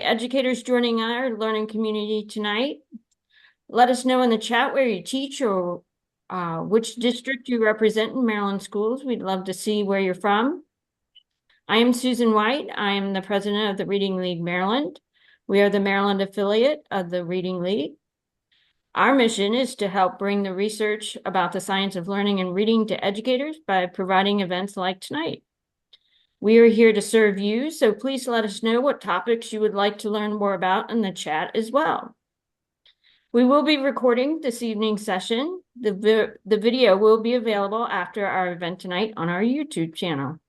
educators joining our learning community tonight. Let us know in the chat where you teach or which district you represent in Maryland schools. We'd love to see where you're from. I am Susan White. I am the president of the Reading League Maryland. We are the Maryland affiliate of the Reading League. Our mission is to help bring the research about the science of learning and reading to educators by providing events like tonight. We are here to serve you, so please let us know what topics you would like to learn more about in the chat as well. We will be recording this evening's session. The video will be available after our event tonight on our YouTube channel.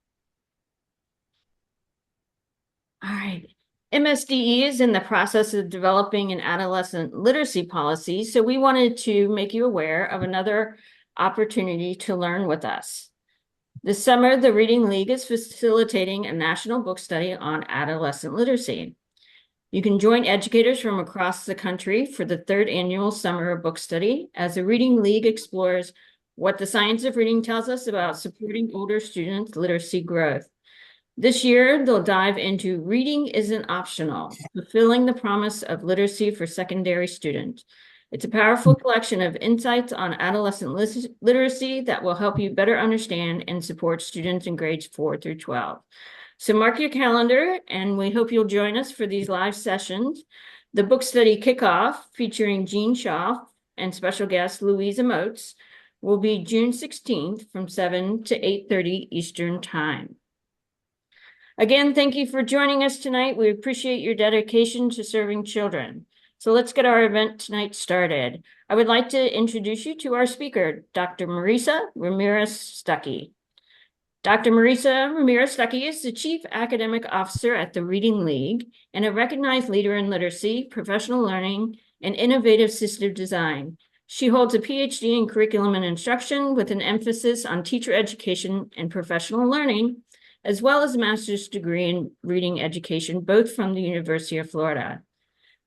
All right. MSDE is in the process of developing an adolescent literacy policy, so we wanted to make you aware of another opportunity to learn with us. This summer, the Reading League is facilitating a national book study on adolescent literacy. You can join educators from across the country for the third annual Summer Book Study as the Reading League explores what the science of reading tells us about supporting older students' literacy growth. This year, they'll dive into Reading Isn't Optional, fulfilling the promise of literacy for secondary students. It's a powerful collection of insights on adolescent literacy that will help you better understand and support students in grades 4 through 12. So mark your calendar, and we hope you'll join us for these live sessions. The book study kickoff, featuring Jean Shaw and special guest Louisa Moats, will be June 16th from 7 to 8:30 Eastern Time. Again, thank you for joining us tonight. We appreciate your dedication to serving children. So let's get our event tonight started. I would like to introduce you to our speaker, Dr. Marisa Ramirez Stukey. Dr. Marisa Ramirez Stukey is the Chief Academic Officer at the Reading League and a recognized leader in literacy, professional learning, and innovative assistive design. She holds a PhD in curriculum and instruction with an emphasis on teacher education and professional learning, as well as a master's degree in reading education, both from the University of Florida.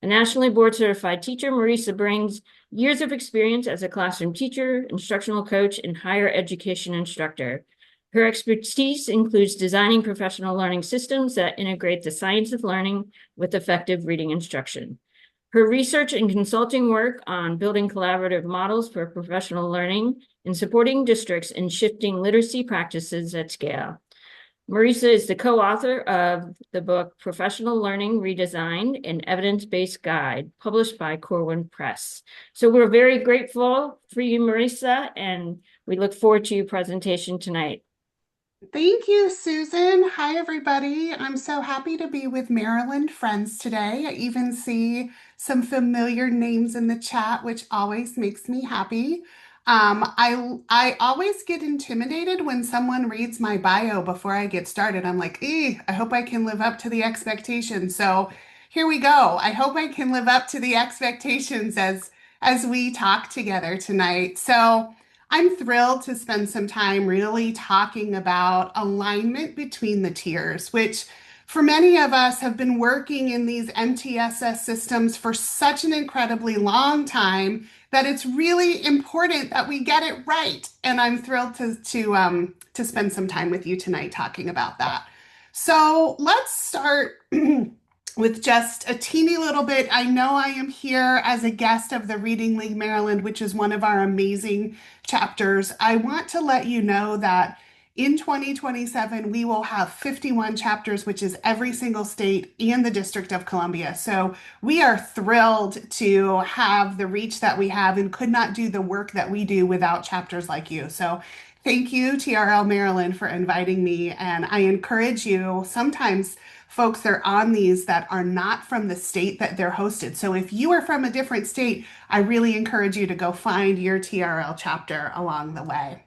A nationally board certified teacher, Marisa brings years of experience as a classroom teacher, instructional coach, and higher education instructor. Her expertise includes designing professional learning systems that integrate the science of learning with effective reading instruction. Her research and consulting work on building collaborative models for professional learning and supporting districts in shifting literacy practices at scale. Marisa is the co-author of the book Professional Learning Redesigned, an Evidence-Based Guide, published by Corwin Press. So we're very grateful for you, Marisa, and we look forward to your presentation tonight. Thank you, Susan. Hi, everybody. I'm so happy to be with Maryland friends today. I even see some familiar names in the chat, which always makes me happy. I always get intimidated when someone reads my bio before I get started. I'm like, I hope I can live up to the expectations. So here we go. I hope I can live up to the expectations as we talk together tonight. So I'm thrilled to spend some time really talking about alignment between the tiers, which for many of us have been working in these MTSS systems for such an incredibly long time that it's really important that we get it right. And I'm thrilled to spend some time with you tonight talking about that. So let's start with just a teeny little bit. I know I am here as a guest of the Reading League Maryland, which is one of our amazing chapters. I want to let you know that in 2027, we will have 51 chapters, which is every single state and the District of Columbia. So we are thrilled to have the reach that we have and could not do the work that we do without chapters like you. So thank you, TRL Maryland, for inviting me. And I encourage you, sometimes folks are on these that are not from the state that they're hosted. So if you are from a different state, I really encourage you to go find your TRL chapter along the way.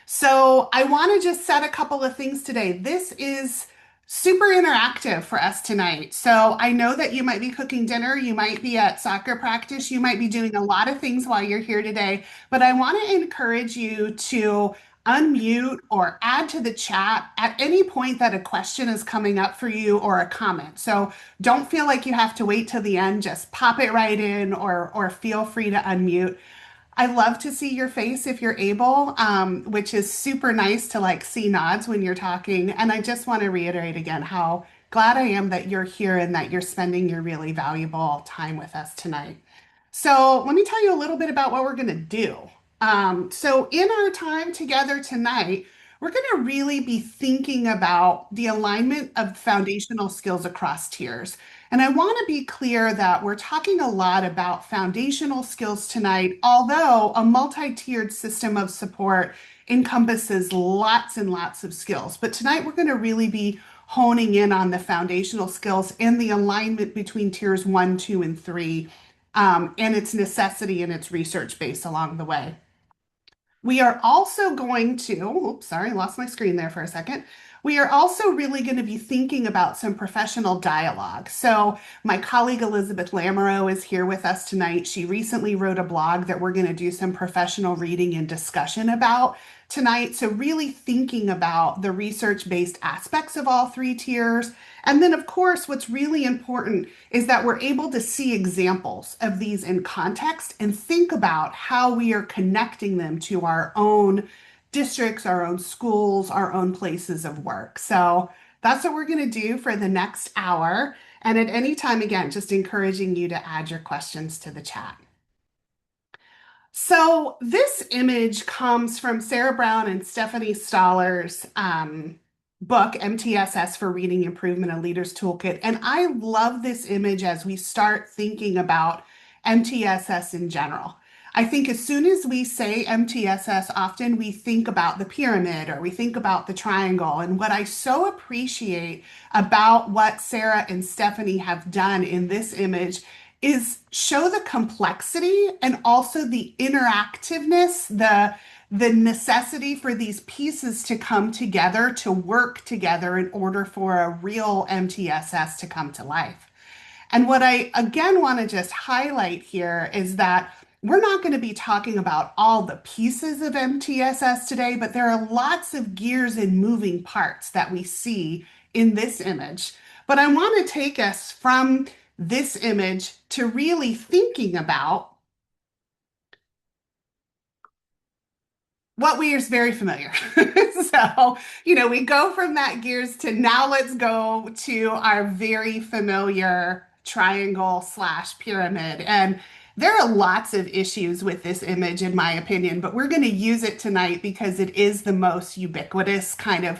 So I want to just set a couple of things today. This is super interactive for us tonight. So I know that you might be cooking dinner, you might be at soccer practice, you might be doing a lot of things while you're here today, but I want to encourage you to unmute or add to the chat at any point that a question is coming up for you or a comment. So don't feel like you have to wait till the end, just pop it right in or feel free to unmute. I love to see your face if you're able, which is super nice to like see nods when you're talking. And I just want to reiterate again how Glad I am that you're here and that you're spending your really valuable time with us tonight. So, let me tell you a little bit about what we're going to do. In our time together tonight, we're going to really be thinking about the alignment of foundational skills across tiers. And I want to be clear that we're talking a lot about foundational skills tonight, although a multi-tiered system of support encompasses lots and lots of skills. But tonight we're going to really be honing in on the foundational skills and the alignment between tiers 1, 2, and 3, and its necessity and its research base along the way. We are also going to, oops, sorry, lost my screen there for a second. We are also really going to be thinking about some professional dialogue. So, my colleague Elizabeth Lamoureux is here with us tonight. She recently wrote a blog that we're going to do some professional reading and discussion about tonight. So, really thinking about the research-based aspects of all three tiers. And then, of course, what's really important is that we're able to see examples of these in context and think about how we are connecting them to our own districts, our own schools, our own places of work. So that's what we're going to do for the next hour. And at any time, again, just encouraging you to add your questions to the chat. So this image comes from Sarah Brown and Stephanie Stoller's book, MTSS for Reading Improvement, a Leader's Toolkit. And I love this image as we start thinking about MTSS in general. I think as soon as we say MTSS, often we think about the pyramid or we think about the triangle. And what I so appreciate about what Sarah and Stephanie have done in this image is show the complexity and also the interactiveness, the necessity for these pieces to come together, to work together in order for a real MTSS to come to life. And what I again want to just highlight here is that we're not going to be talking about all the pieces of MTSS today, but there are lots of gears and moving parts that we see in this image. But I want to take us from this image to really thinking about what we are very familiar. So, we go from that gears to now let's go to our very familiar triangle slash pyramid. And there are lots of issues with this image, in my opinion, but we're going to use it tonight because it is the most ubiquitous kind of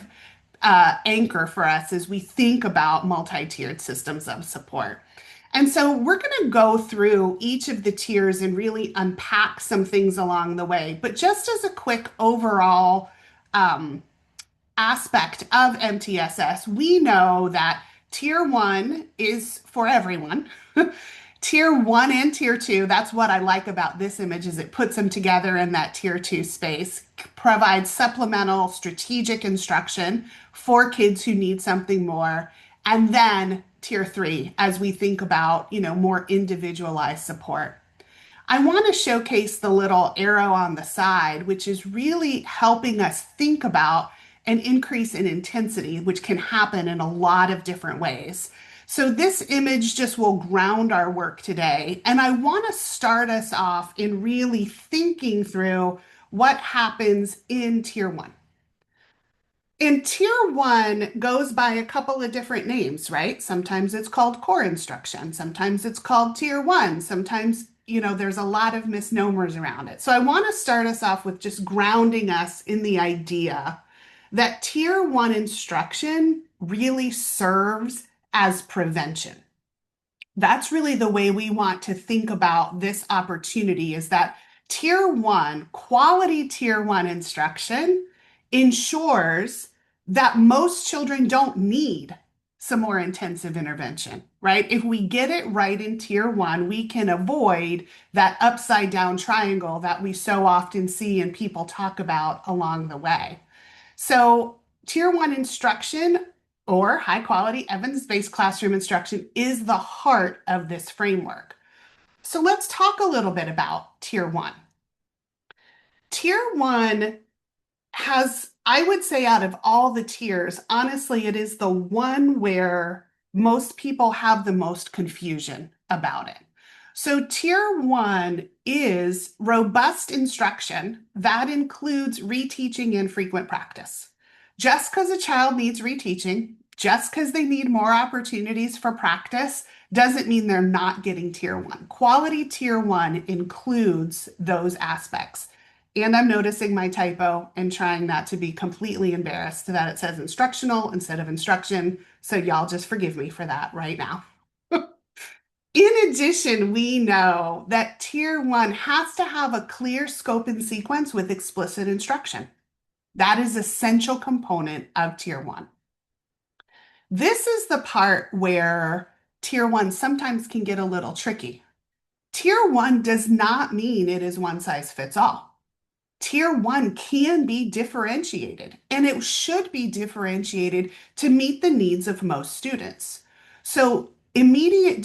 anchor for us as we think about multi-tiered systems of support. And so we're going to go through each of the tiers and really unpack some things along the way. But just as a quick overall aspect of MTSS, we know that tier 1 is for everyone. Tier 1 and tier 2, that's what I like about this image, is it puts them together in that tier 2 space, provides supplemental strategic instruction for kids who need something more. And then tier 3, as we think about, more individualized support. I want to showcase the little arrow on the side, which is really helping us think about an increase in intensity, which can happen in a lot of different ways. So this image just will ground our work today. And I want to start us off in really thinking through what happens in tier 1. And tier 1 goes by a couple of different names, right? Sometimes it's called core instruction. Sometimes it's called tier 1. Sometimes, there's a lot of misnomers around it. So I want to start us off with just grounding us in the idea that tier 1 instruction really serves as prevention. That's really the way we want to think about this opportunity, is that tier 1, quality tier 1 instruction ensures that most children don't need some more intensive intervention, right? If we get it right in tier 1, we can avoid that upside down triangle that we so often see and people talk about along the way. So tier 1 instruction, or high quality evidence-based classroom instruction, is the heart of this framework. So let's talk a little bit about tier 1. Tier 1 has, I would say, out of all the tiers, honestly, it is the one where most people have the most confusion about it. So tier 1 is robust instruction that includes reteaching and frequent practice. Just because a child needs reteaching Just because they need more opportunities for practice doesn't mean they're not getting tier one. Quality tier one includes those aspects. And I'm noticing my typo and trying not to be completely embarrassed that it says instructional instead of instruction. So y'all just forgive me for that right now. In addition, we know that tier one has to have a clear scope and sequence with explicit instruction. That is essential component of tier one. This is the part where tier one sometimes can get a little tricky. Tier one does not mean it is one size fits all. Tier one can be differentiated, and it should be differentiated to meet the needs of most students. So, immediate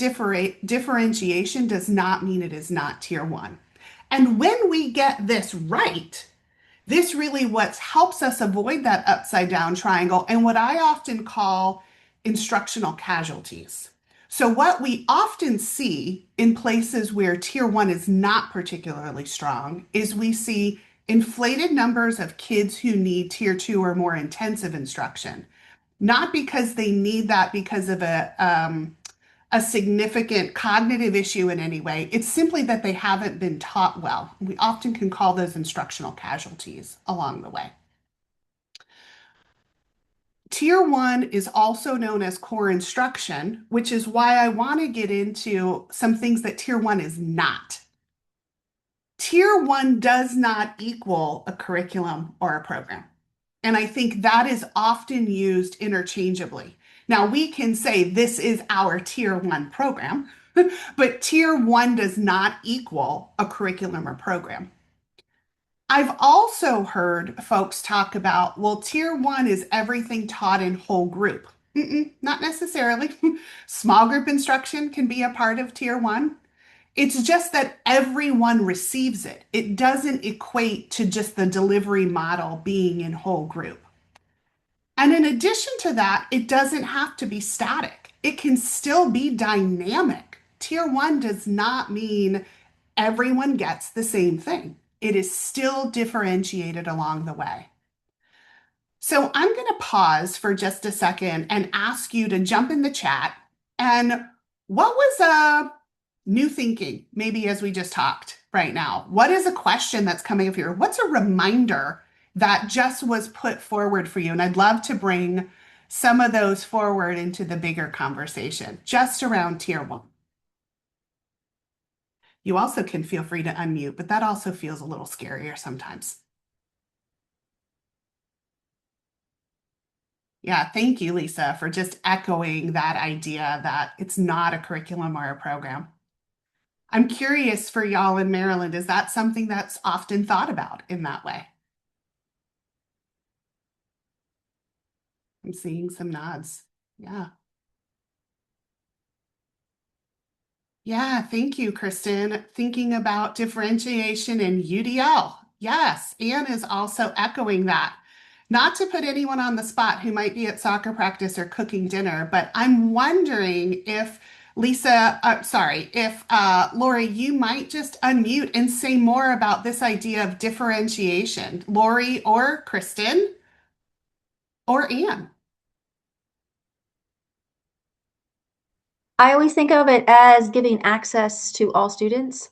differentiation does not mean it is not tier one. And when we get this right, this really what helps us avoid that upside down triangle and what I often call instructional casualties. So, what we often see in places where tier one is not particularly strong is we see inflated numbers of kids who need tier two or more intensive instruction, not because they need that because of a significant cognitive issue in any way. It's simply that they haven't been taught well. We often can call those instructional casualties along the way. Tier one is also known as core instruction, which is why I want to get into some things that tier one is not. Tier one does not equal a curriculum or a program. And I think that is often used interchangeably. Now, we can say this is our tier one program, but tier one does not equal a curriculum or program. I've also heard folks talk about, well, tier one is everything taught in whole group. Not necessarily. Small group instruction can be a part of tier one. It's just that everyone receives it. It doesn't equate to just the delivery model being in whole group. And in addition to that, it doesn't have to be static. It can still be dynamic. Tier one does not mean everyone gets the same thing. It is still differentiated along the way. So I'm going to pause for just a second and ask you to jump in the chat. And what was new thinking, maybe as we just talked right now? What is a question that's coming up here? What's a reminder that just was put forward for you? And I'd love to bring some of those forward into the bigger conversation just around tier one. You also can feel free to unmute, but that also feels a little scarier sometimes. Yeah, thank you, Lisa, for just echoing that idea that it's not a curriculum or a program. I'm curious for y'all in Maryland, is that something that's often thought about in that way? I'm seeing some nods. Yeah. Yeah, thank you, Kristen. Thinking about differentiation in UDL. Yes, Anne is also echoing that. Not to put anyone on the spot who might be at soccer practice or cooking dinner, but I'm wondering if Lori, you might just unmute and say more about this idea of differentiation. Lori or Kristen or Anne. I always think of it as giving access to all students.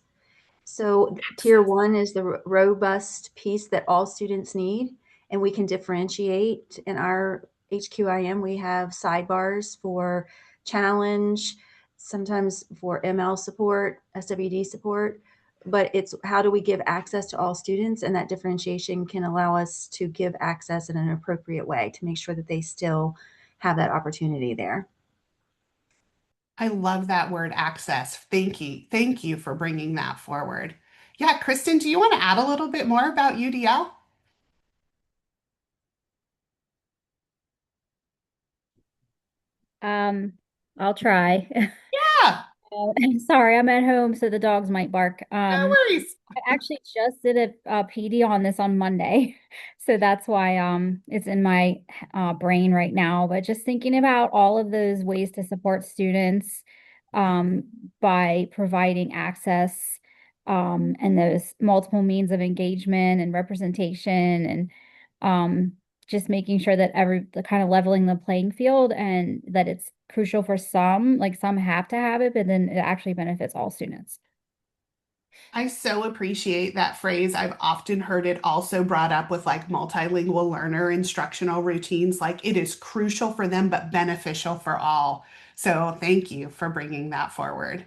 So tier one is the robust piece that all students need, and we can differentiate. In our HQIM, we have sidebars for challenge, sometimes for ML support, SWD support, but it's how do we give access to all students, and that differentiation can allow us to give access in an appropriate way to make sure that they still have that opportunity there. I love that word access. Thank you. Thank you for bringing that forward. Yeah, Kristen, do you want to add a little bit more about UDL? Um, I'll try. Yeah, Sorry, I'm at home, so the dogs might bark. no worries. I actually just did a PD on this on Monday, so that's why it's in my brain right now. But just thinking about all of those ways to support students um, by providing access and those multiple means of engagement and representation and just making sure that the kind of leveling the playing field and that it's crucial for some, like some have to have it, but then it actually benefits all students. I so appreciate that phrase. I've often heard it also brought up with like multilingual learner instructional routines. Like it is crucial for them, but beneficial for all. So thank you for bringing that forward.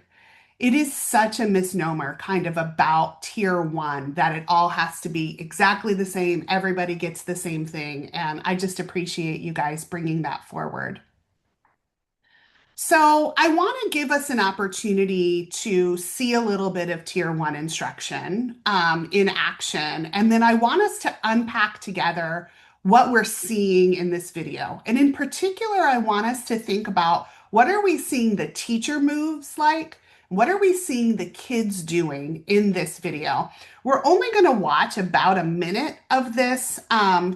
It is such a misnomer kind of about tier one that it all has to be exactly the same. Everybody gets the same thing. And I just appreciate you guys bringing that forward. So I want to give us an opportunity to see a little bit of tier one instruction in action. And then I want us to unpack together what we're seeing in this video. And in particular, I want us to think about what are we seeing the teacher moves like? What are we seeing the kids doing in this video? We're only going to watch about a minute of this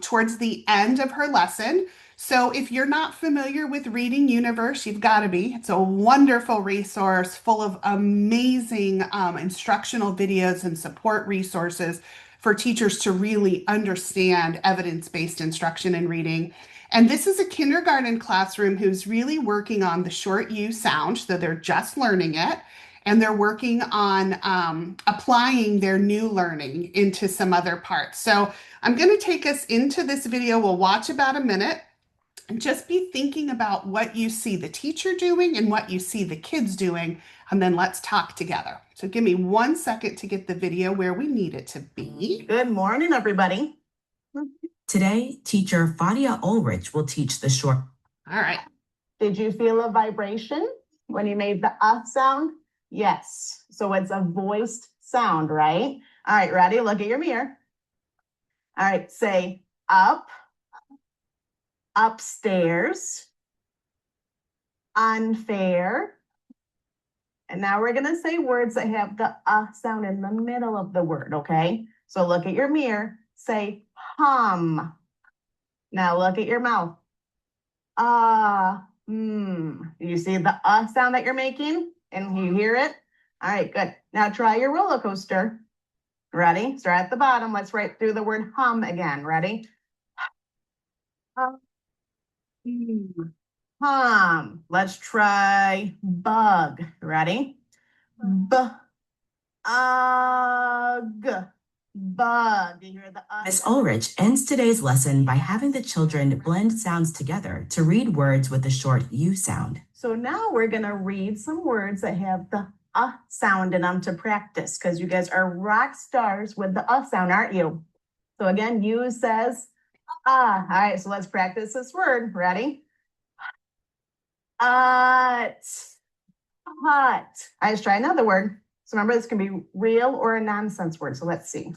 towards the end of her lesson. So if you're not familiar with Reading Universe, you've got to be. It's a wonderful resource full of amazing instructional videos and support resources for teachers to really understand evidence-based instruction in reading. And this is a kindergarten classroom who's really working on the short U sound, so they're just learning it. And they're working on applying their new learning into some other parts. So I'm going to take us into this video. We'll watch about a minute. And just be thinking about what you see the teacher doing and what you see the kids doing, and then let's talk together. So give me 1 second to get the video where we need it to be. Good morning, everybody. Today, teacher Fadia Ulrich will teach the short. All right. Did you feel a vibration when you made the sound? Yes. So it's a voiced sound, right? All right, ready? Look at your mirror. All right, say up, upstairs, unfair. And now we're going to say words that have the sound in the middle of the word, okay? So look at your mirror, say hum. Now look at your mouth. You see the sound that you're making and you hear it? All right, good. Now try your roller coaster. Ready? Start at the bottom. Let's write through the word hum again. Ready? Hum. Let's try bug. Ready? Bug. Bug. You hear the Miss Ulrich ends today's lesson by having the children blend sounds together to read words with the short U sound. So now we're going to read some words that have the sound in them to practice, because you guys are rock stars with the sound, aren't you? So again, U says All right, so let's practice this word. Ready? Hut. Hut. Let's try another word. So remember, this can be real or a nonsense word. So let's see.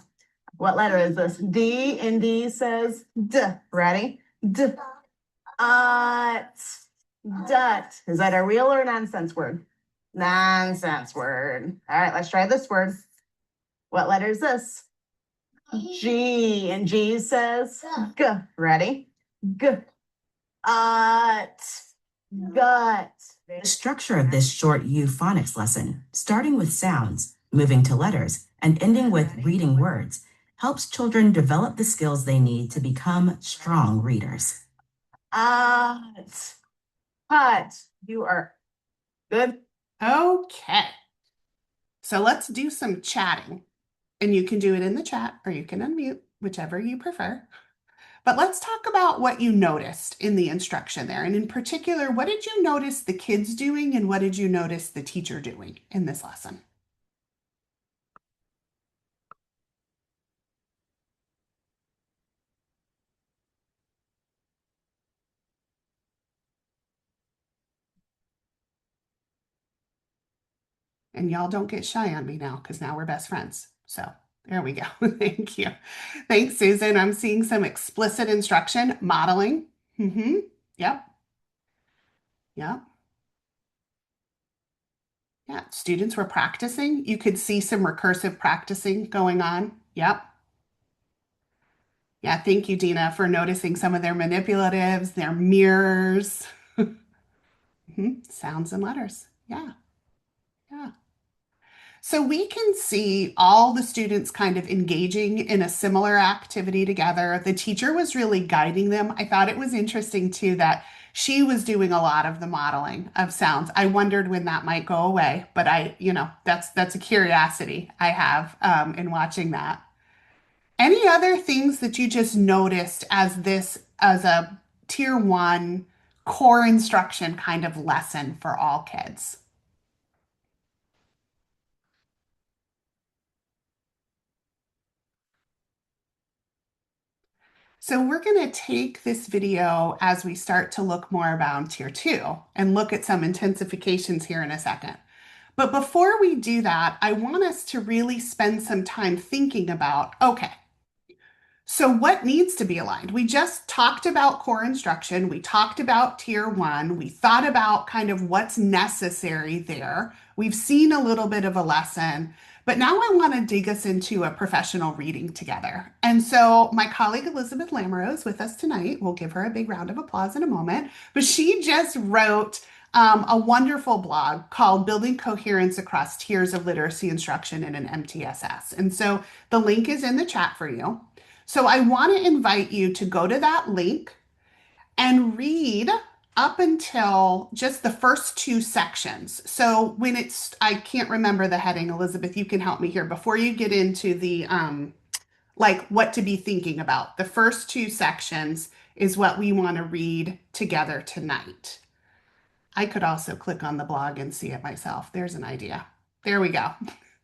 What letter is this? D, and D says D. Ready? D. Dut. Is that a real or a nonsense word? Nonsense word. All right, let's try this word. What letter is this? G, and G says G. Ready? G. Gut. The structure of this short euphonics lesson, starting with sounds, moving to letters, and ending with reading words, helps children develop the skills they need to become strong readers. Hut. You are good. Okay. So let's do some chatting. And you can do it in the chat or you can unmute, whichever you prefer. But let's talk about what you noticed in the instruction there. And in particular, what did you notice the kids doing and what did you notice the teacher doing in this lesson? And y'all don't get shy on me now because now we're best friends. So there we go. Thank you. Thanks, Susan. I'm seeing some explicit instruction, modeling. Yep. Yep. Yeah, students were practicing. You could see some recursive practicing going on. Yep. Yeah, thank you, Dina, for noticing some of their manipulatives, their mirrors. Sounds and letters. Yeah. Yeah. So we can see all the students kind of engaging in a similar activity together. The teacher was really guiding them. I thought it was interesting too that she was doing a lot of the modeling of sounds. I wondered when that might go away, but that's a curiosity I have in watching that. Any other things that you just noticed as a tier one core instruction kind of lesson for all kids? So we're going to take this video as we start to look more around tier two and look at some intensifications here in a second. But before we do that, I want us to really spend some time thinking about, okay, so what needs to be aligned? We just talked about core instruction. We talked about tier one. We thought about kind of what's necessary there. We've seen a little bit of a lesson, but now I want to dig us into a professional reading together. And so my colleague Elizabeth Lamoureux is with us tonight. We'll give her a big round of applause in a moment. But she just wrote a wonderful blog called Building Coherence Across Tiers of Literacy Instruction in an MTSS. And so the link is in the chat for you. So I want to invite you to go to that link and read up until just the first two sections. So I can't remember the heading, Elizabeth, you can help me here before you get into the like what to be thinking about. The first two sections is what we want to read together tonight. I could also click on the blog and see it myself. There's an idea. There we go.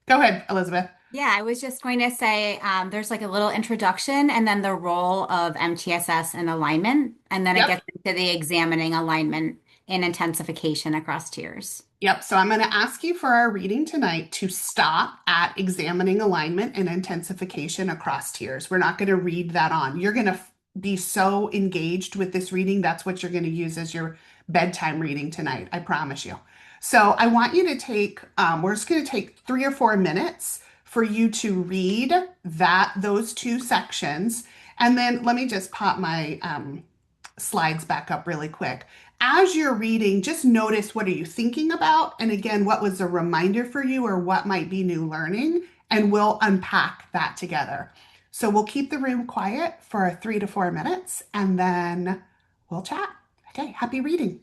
Go ahead, Elizabeth. Yeah, I was just going to say there's like a little introduction and then the role of MTSS and alignment. And then it Yep. gets into the examining alignment and intensification across tiers. Yep. So I'm going to ask you for our reading tonight to stop at examining alignment and intensification across tiers. We're not going to read that on. You're going to be so engaged with this reading. That's what you're going to use as your bedtime reading tonight. I promise you. So I want you to we're just going to take 3 or 4 minutes for you to read those two sections. And then let me just pop my slides back up really quick. As you're reading, just notice what are you thinking about? And again, what was a reminder for you or what might be new learning? And we'll unpack that together. So we'll keep the room quiet for 3 to 4 minutes and then we'll chat. Okay, happy reading.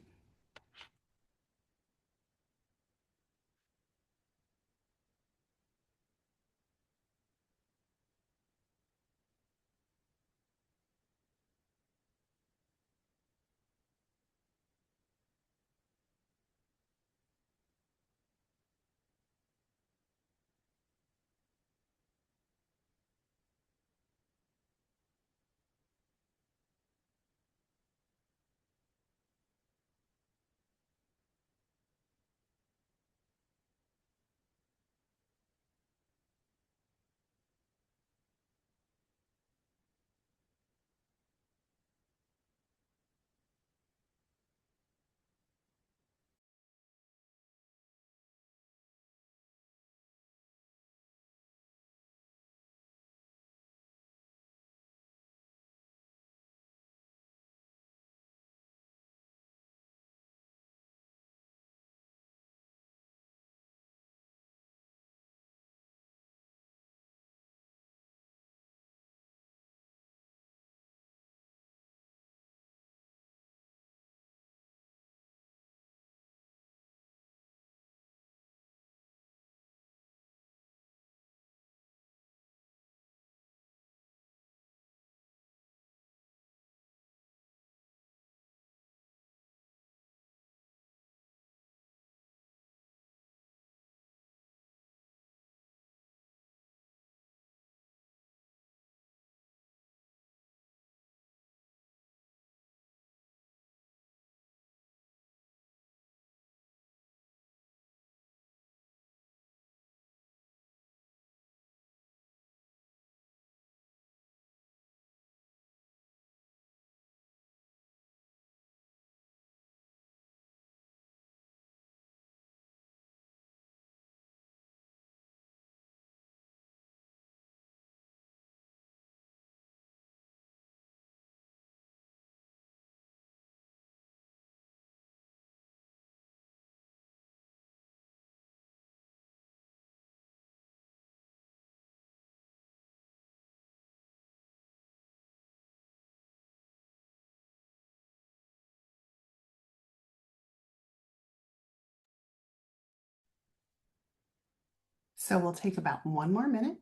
So we'll take about 1 more minute.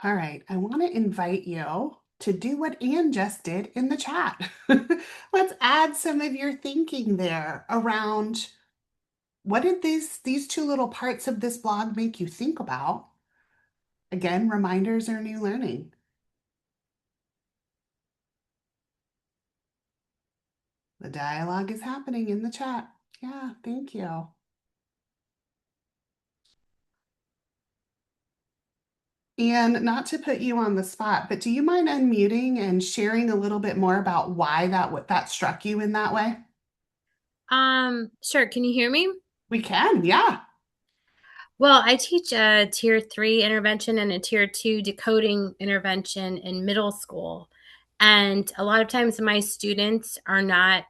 All right, I want to invite you to do what Anne just did in the chat. Let's add some of your thinking there around what did these two little parts of this blog make you think about? Again, reminders are new learning. The dialogue is happening in the chat. Yeah, thank you. And not to put you on the spot, but do you mind unmuting and sharing a little bit more about why that struck you in that way? Sure. Can you hear me? We can, yeah. Well, I teach a tier 3 intervention and a tier 2 decoding intervention in middle school. And a lot of times my students are not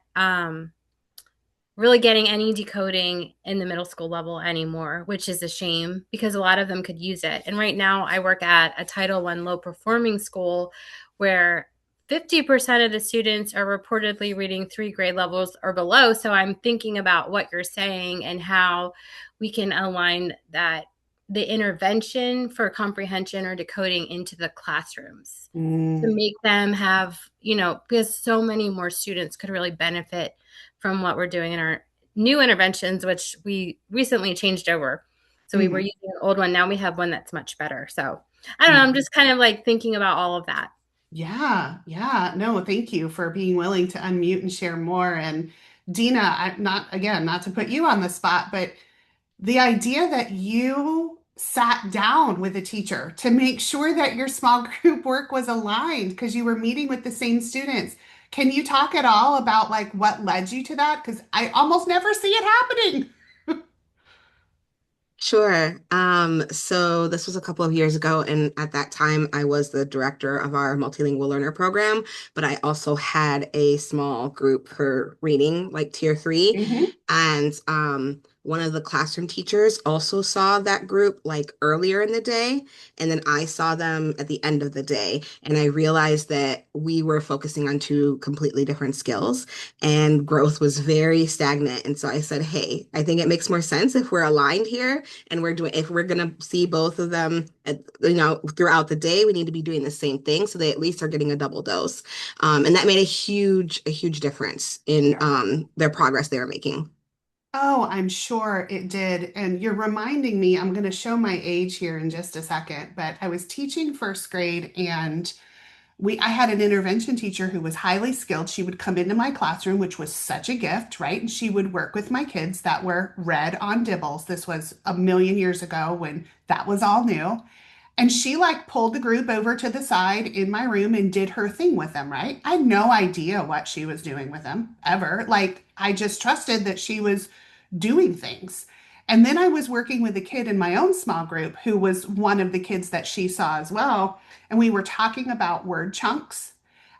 really getting any decoding in the middle school level anymore, which is a shame because a lot of them could use it. And right now I work at a Title I low performing school where 50% of the students are reportedly reading 3 grade levels or below. So I'm thinking about what you're saying and how we can align that the intervention for comprehension or decoding into the classrooms to make them have, because so many more students could really benefit from what we're doing in our new interventions, which we recently changed over. So we were using an old one. Now we have one that's much better. So I don't know. I'm just kind of like thinking about all of that. Yeah. No, thank you for being willing to unmute and share more. And Dina, not to put you on the spot, but the idea that you sat down with a teacher to make sure that your small group work was aligned because you were meeting with the same students. Can you talk at all about like what led you to that? Because I almost never see it happening. Sure. So this was a couple of years ago, and at that time I was the director of our multilingual learner program, but I also had a small group for reading, like tier 3. And one of the classroom teachers also saw that group like earlier in the day, and then I saw them at the end of the day. And I realized that we were focusing on two completely different skills, and growth was very stagnant. And so I said, hey, I think it makes more sense if we're aligned here and if we're going to see both of them throughout the day, we need to be doing the same thing so they at least are getting a double dose. And that made a huge difference in their progress they were making. Oh, I'm sure it did. And you're reminding me, I'm going to show my age here in just a second, but I was teaching first grade and I had an intervention teacher who was highly skilled. She would come into my classroom, which was such a gift, right? And she would work with my kids that were red on dibbles. This was a million years ago when that was all new. And she like pulled the group over to the side in my room and did her thing with them, right? I had no idea what she was doing with them ever. Like I just trusted that she was doing things. And then I was working with a kid in my own small group who was one of the kids that she saw as well. And we were talking about word chunks.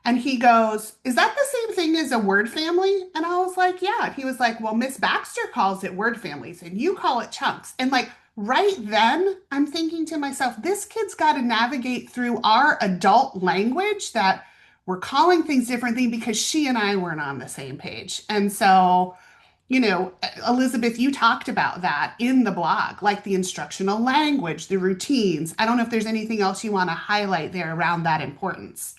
And he goes, "Is that the same thing as a word family?" And I was like, "Yeah." And he was like, "Well, Miss Baxter calls it word families and you call it chunks." And like right then, I'm thinking to myself, this kid's got to navigate through our adult language that we're calling things differently because she and I weren't on the same page. And so, Elizabeth, you talked about that in the blog, like the instructional language, the routines. I don't know if there's anything else you want to highlight there around that importance.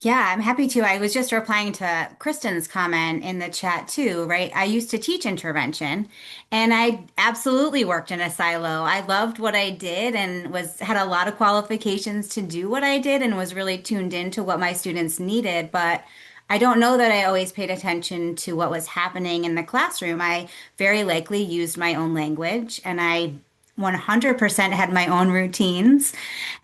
Yeah, I'm happy to. I was just replying to Kristen's comment in the chat too, right? I used to teach intervention and I absolutely worked in a silo. I loved what I did and had a lot of qualifications to do what I did and was really tuned into what my students needed, but I don't know that I always paid attention to what was happening in the classroom. I very likely used my own language and I 100% had my own routines,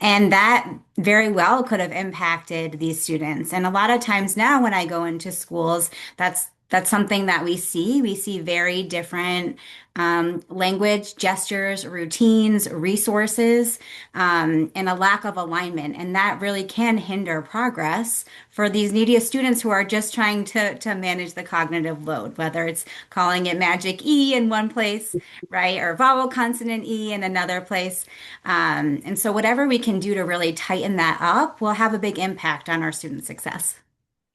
and that very well could have impacted these students. And a lot of times now when I go into schools, that's something that we see. We see very different language, gestures, routines, resources, and a lack of alignment. And that really can hinder progress for these neediest students who are just trying to manage the cognitive load, whether it's calling it magic E in one place, right, or vowel consonant E in another place. And so whatever we can do to really tighten that up will have a big impact on our student success.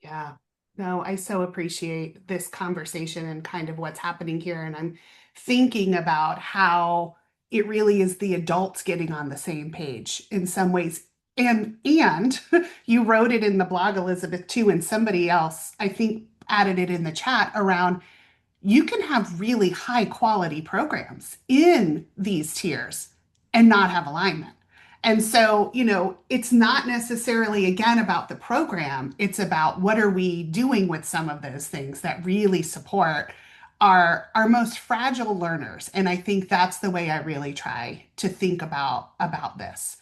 Yeah. No, I so appreciate this conversation and kind of what's happening here. And I'm thinking about how it really is the adults getting on the same page in some ways. And you wrote it in the blog, Elizabeth, too, and somebody else, I think, added it in the chat around you can have really high quality programs in these tiers and not have alignment. And so, it's not necessarily again about the program, it's about what are we doing with some of those things that really support our most fragile learners. And I think that's the way I really try to think about this.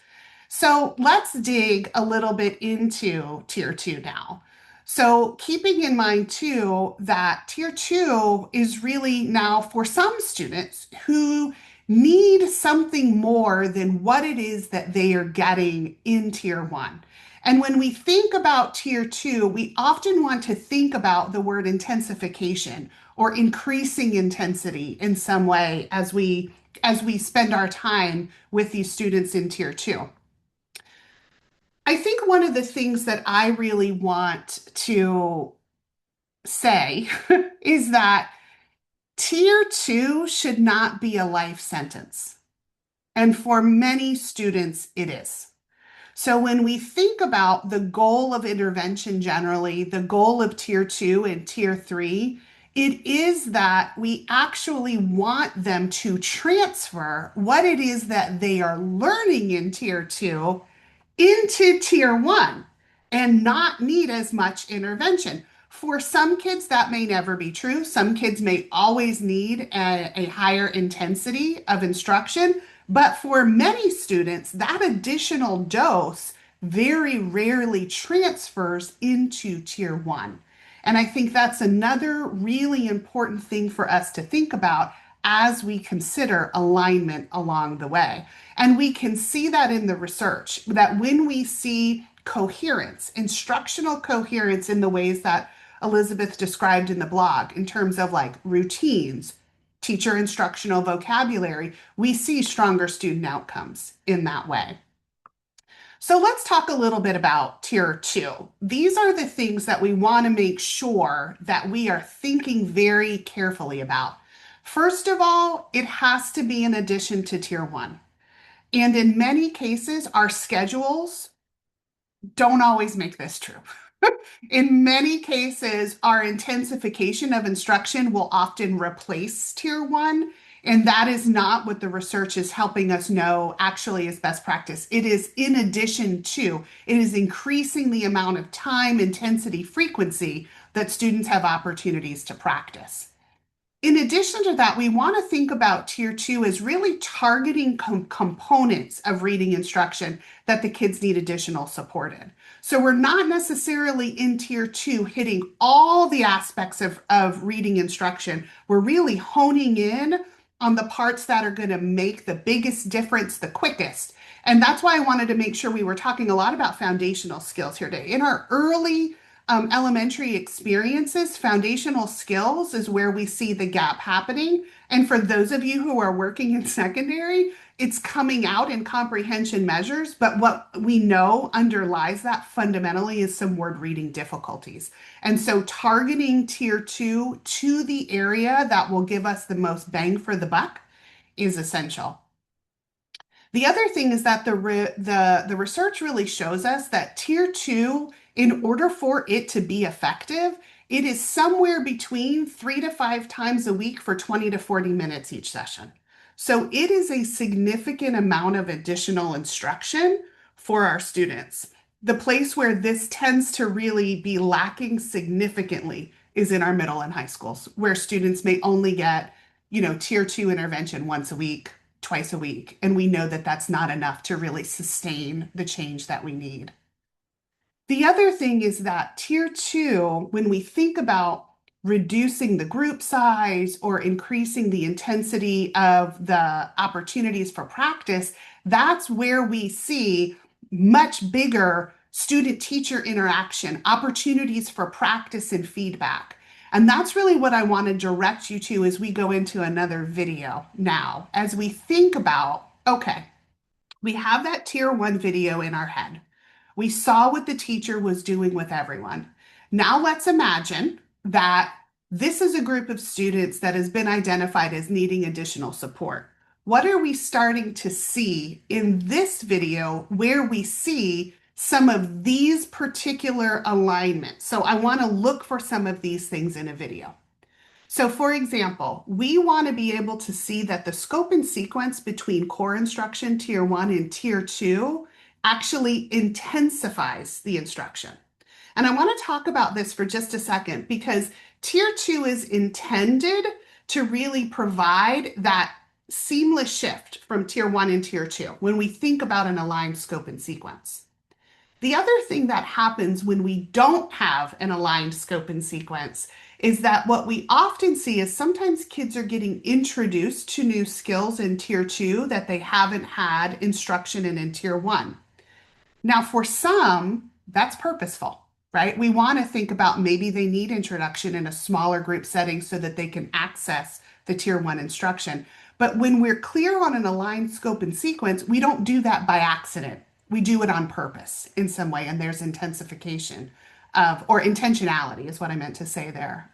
So let's dig a little bit into tier two now. So keeping in mind too that tier two is really now for some students who need something more than what it is that they are getting in tier one. And when we think about tier two, we often want to think about the word intensification or increasing intensity in some way as we spend our time with these students in tier two. I think one of the things that I really want to say is that tier two should not be a life sentence. And for many students, it is. So when we think about the goal of intervention generally, the goal of tier two and tier three, it is that we actually want them to transfer what it is that they are learning in tier two into tier one and not need as much intervention. For some kids, that may never be true. Some kids may always need a higher intensity of instruction. But for many students, that additional dose very rarely transfers into tier one. And I think that's another really important thing for us to think about as we consider alignment along the way. And we can see that in the research, that when we see coherence, instructional coherence in the ways that Elizabeth described in the blog, in terms of like routines, teacher instructional vocabulary, we see stronger student outcomes in that way. So let's talk a little bit about tier two. These are the things that we want to make sure that we are thinking very carefully about. First of all, it has to be in addition to tier one. And in many cases, our schedules don't always make this true. In many cases, our intensification of instruction will often replace tier one. And that is not what the research is helping us know actually is best practice. It is in addition to, it is increasing the amount of time, intensity, frequency that students have opportunities to practice. In addition to that, we want to think about tier two as really targeting components of reading instruction that the kids need additional support in. So we're not necessarily in tier two hitting all the aspects of reading instruction. We're really honing in on the parts that are going to make the biggest difference the quickest. And that's why I wanted to make sure we were talking a lot about foundational skills here today. In our early elementary experiences, foundational skills is where we see the gap happening. And for those of you who are working in secondary, it's coming out in comprehension measures. But what we know underlies that fundamentally is some word reading difficulties. And so targeting tier two to the area that will give us the most bang for the buck is essential. The other thing is that the research really shows us that tier two, in order for it to be effective, it is somewhere between 3 to 5 times a week for 20 to 40 minutes each session. So it is a significant amount of additional instruction for our students. The place where this tends to really be lacking significantly is in our middle and high schools, where students may only get, tier two intervention once a week, twice a week. And we know that that's not enough to really sustain the change that we need. The other thing is that tier 2, when we think about reducing the group size or increasing the intensity of the opportunities for practice, that's where we see much bigger student-teacher interaction, opportunities for practice and feedback. And that's really what I want to direct you to as we go into another video now, as we think about, okay, we have that tier 1 video in our head. We saw what the teacher was doing with everyone. Now let's imagine that this is a group of students that has been identified as needing additional support. What are we starting to see in this video where we see some of these particular alignments? So I want to look for some of these things in a video. So for example, we want to be able to see that the scope and sequence between core instruction tier 1 and tier 2 actually intensifies the instruction. And I want to talk about this for just a second because tier 2 is intended to really provide that seamless shift from tier 1 and tier 2 when we think about an aligned scope and sequence. The other thing that happens when we don't have an aligned scope and sequence is that what we often see is sometimes kids are getting introduced to new skills in tier 2 that they haven't had instruction in tier 1. Now, for some, that's purposeful, right? We want to think about maybe they need introduction in a smaller group setting so that they can access the tier 1 instruction. But when we're clear on an aligned scope and sequence, we don't do that by accident. We do it on purpose in some way, and there's intensification of, or intentionality is what I meant to say there.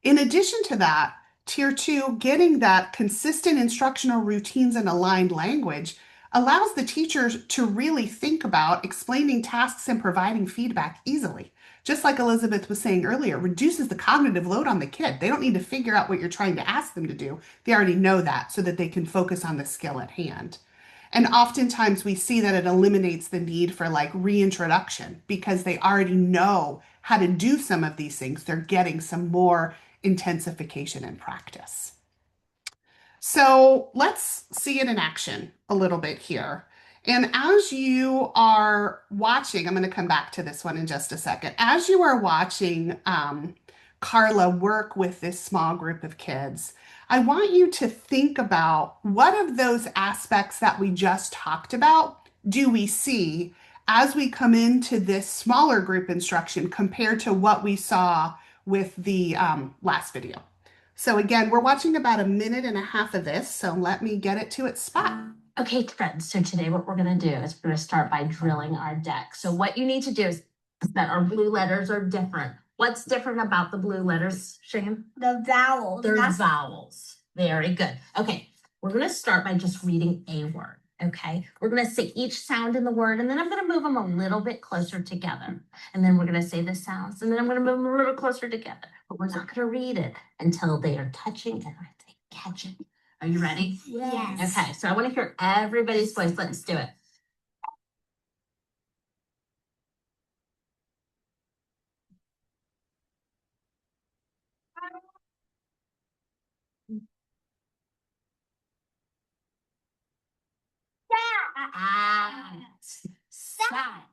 In addition to that, tier 2, getting that consistent instructional routines and aligned language allows the teachers to really think about explaining tasks and providing feedback easily. Just like Elizabeth was saying earlier, reduces the cognitive load on the kid. They don't need to figure out what you're trying to ask them to do. They already know that so that they can focus on the skill at hand. And oftentimes we see that it eliminates the need for like reintroduction because they already know how to do some of these things. They're getting some more intensification in practice. So let's see it in action a little bit here. And as you are watching, I'm going to come back to this one in just a second. As you are watching Carla work with this small group of kids, I want you to think about what of those aspects that we just talked about do we see as we come into this smaller group instruction compared to what we saw with the last video. So again, we're watching about 1.5 minutes of this, so let me get it to its spot. Okay, friends, so today what we're going to do is we're going to start by drilling our deck. So what you need to do is that our blue letters are different. What's different about the blue letters, Shane? The vowels. There's vowels. Very good. Okay, we're going to start by just reading a word, okay? We're going to say each sound in the word, and then I'm going to move them a little bit closer together. And then we're going to say the sounds, and then I'm going to move them a little closer together. But we're not going to read it until they are touching and I say catch it. Are you ready? Yes. Okay, so I want to hear everybody's voice. Let's do it.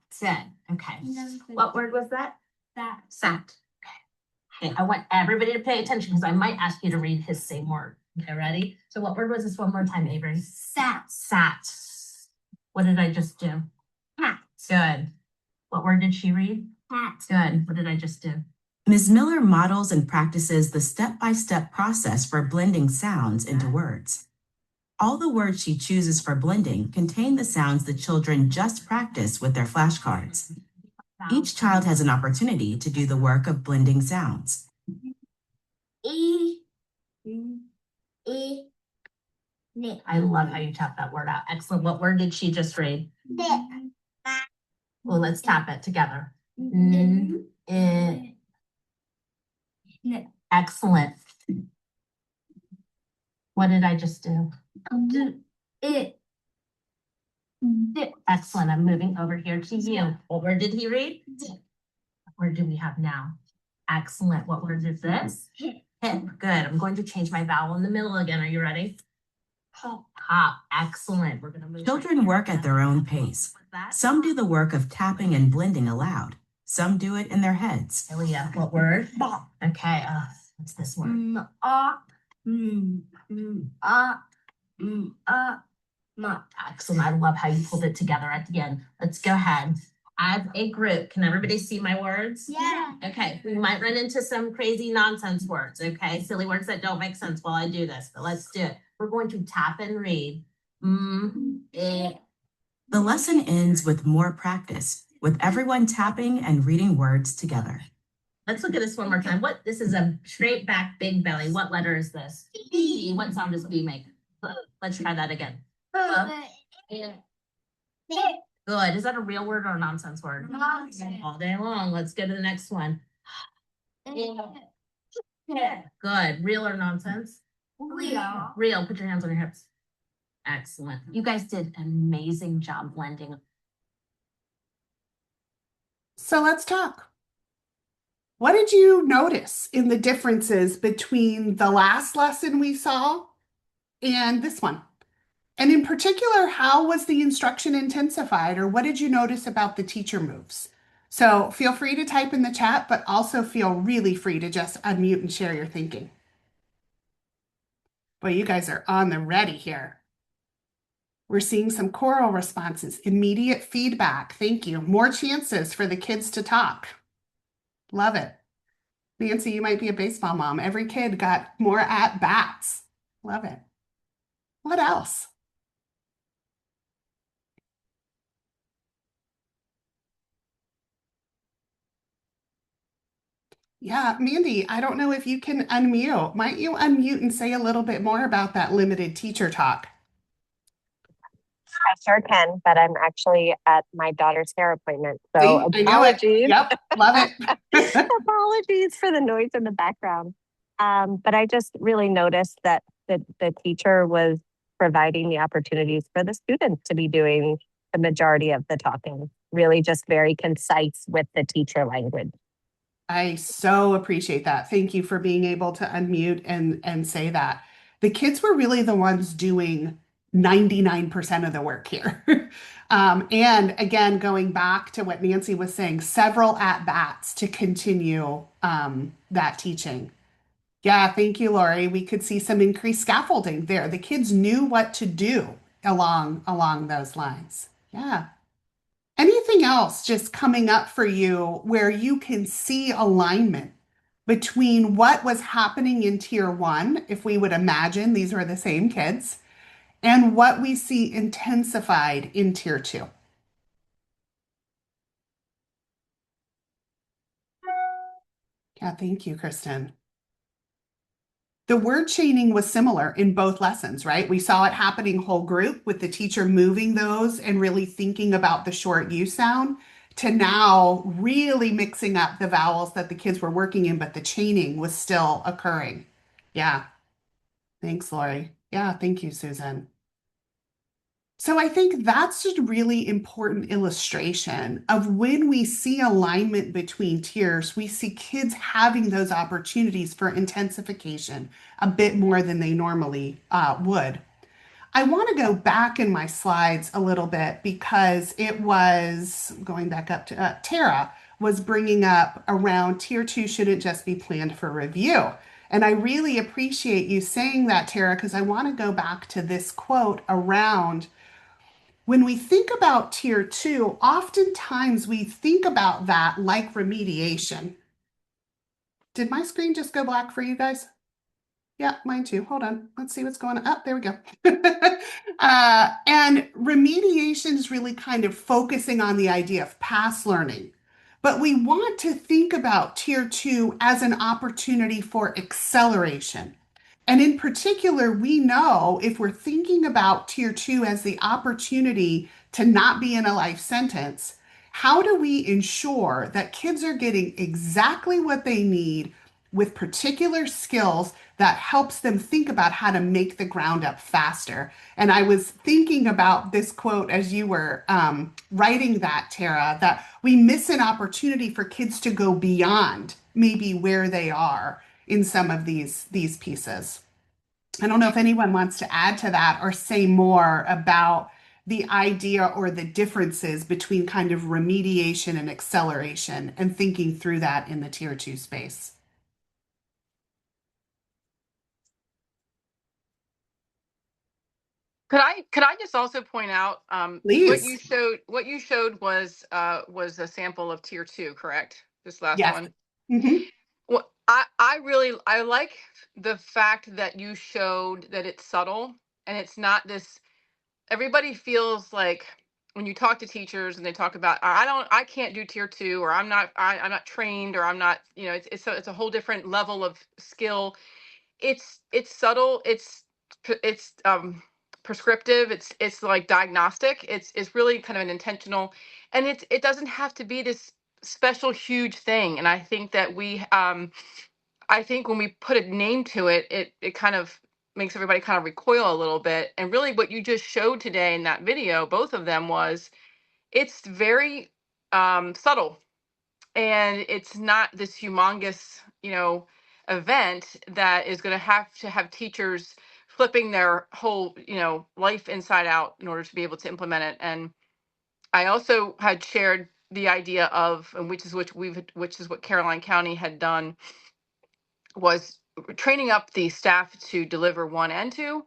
Sat. Okay. What word was that? Sat. Okay, I want everybody to pay attention because I might ask you to read his same word. Okay, ready? So what word was this one more time, Avery? Sat. Sat. What did I just do? Cat. Good. What word did she read? Cat. Good. What did I just do? Ms. Miller models and practices the step-by-step process for blending sounds into words. All the words she chooses for blending contain the sounds the children just practiced with their flashcards. Each child has an opportunity to do the work of blending sounds. E. I love how you tap that word out. Excellent. What word did she just read? Dip. Well, let's tap it together. N. Excellent. What did I just do? Excellent. I'm moving over here to you. What word did he read? What word do we have now? Excellent. What word is this? Hip. Good. I'm going to change my vowel in the middle again. Are you ready? Top. Excellent. We're gonna move. Children work at their own pace. Some do the work of tapping and blending aloud. Some do it in their heads. Elia, what word? Okay, what's this word? Excellent. I love how you pulled it together at the end. Let's go ahead. As a group, can everybody see my words? Yeah. Okay, we might run into some crazy nonsense words, okay? Silly words that don't make sense while I do this, but let's do it. We're going to tap and read. The lesson ends with more practice, with everyone tapping and reading words together. Let's look at this one more time. This is a straight back big belly. What letter is this? B. What sound does B make? Let's try that again. Good. Is that a real word or a nonsense word? Nonsense. All day long. Let's go to the next one. Good. Real or nonsense? Real. Real. Put your hands on your hips. Excellent. You guys did an amazing job blending. So let's talk. What did you notice in the differences between the last lesson we saw and this one? And in particular, how was the instruction intensified, or what did you notice about the teacher moves? So feel free to type in the chat, but also feel really free to just unmute and share your thinking. Boy, you guys are on the ready here. We're seeing some choral responses, immediate feedback. Thank you. More chances for the kids to talk. Love it. Nancy, you might be a baseball mom. Every kid got more at bats. Love it. What else? Yeah, Mandy, I don't know if you can unmute. Might you unmute and say a little bit more about that limited teacher talk? I sure can, but I'm actually at my daughter's hair appointment. So See, I knew it. apologies. Yep, love it. Apologies for the noise in the background. But I just really noticed that the teacher was providing the opportunities for the students to be doing the majority of the talking, really just very concise with the teacher language. I so appreciate that. Thank you for being able to unmute and say that. The kids were really the ones doing 99% of the work here. And again, going back to what Nancy was saying, several at-bats to continue that teaching. Yeah, thank you, Lori. We could see some increased scaffolding there. The kids knew what to do along those lines. Yeah. Anything else just coming up for you where you can see alignment between what was happening in tier one, if we would imagine these were the same kids, and what we see intensified in tier two? Yeah, thank you, Kristen. The word chaining was similar in both lessons, right? We saw it happening whole group with the teacher moving those and really thinking about the short U sound to now really mixing up the vowels that the kids were working in, but the chaining was still occurring. Yeah. Thanks, Lori. Yeah, thank you, Susan. So I think that's just a really important illustration of when we see alignment between tiers, we see kids having those opportunities for intensification a bit more than they normally would. I want to go back in my slides a little bit because it was going back up to Tara was bringing up around tier two shouldn't just be planned for review. And I really appreciate you saying that, Tara, because I want to go back to this quote around when we think about tier two, oftentimes we think about that like remediation. Did my screen just go black for you guys? Yeah, mine too. Hold on. Let's see what's going on. Oh, there we go. And remediation is really kind of focusing on the idea of past learning. But we want to think about tier two as an opportunity for acceleration. And in particular, we know if we're thinking about tier two as the opportunity to not be in a life sentence, how do we ensure that kids are getting exactly what they need with particular skills that helps them think about how to make the ground up faster? And I was thinking about this quote as you were writing that, Tara, that we miss an opportunity for kids to go beyond maybe where they are in some of these pieces. I don't know if anyone wants to add to that or say more about the idea or the differences between kind of remediation and acceleration and thinking through that in the tier two space. Could I just also point out Please. what you showed was a sample of tier two, correct? This last Yes. one. Mhm. Well, I like the fact that you showed that it's subtle and it's not this. Everybody feels like when you talk to teachers and they talk about I can't do tier two, or I'm not trained, or I'm not, it's a whole different level of skill. It's subtle, it's prescriptive, it's like diagnostic, it's really kind of an intentional, and it doesn't have to be this special huge thing. And I think that I think when we put a name to it, it kind of makes everybody kind of recoil a little bit. And really what you just showed today in that video, both of them, was it's very subtle, and it's not this humongous, event that is going to have teachers flipping their whole, life inside out in order to be able to implement it. And I also had shared the idea of, and which is what Caroline County had done, was training up the staff to deliver one and two,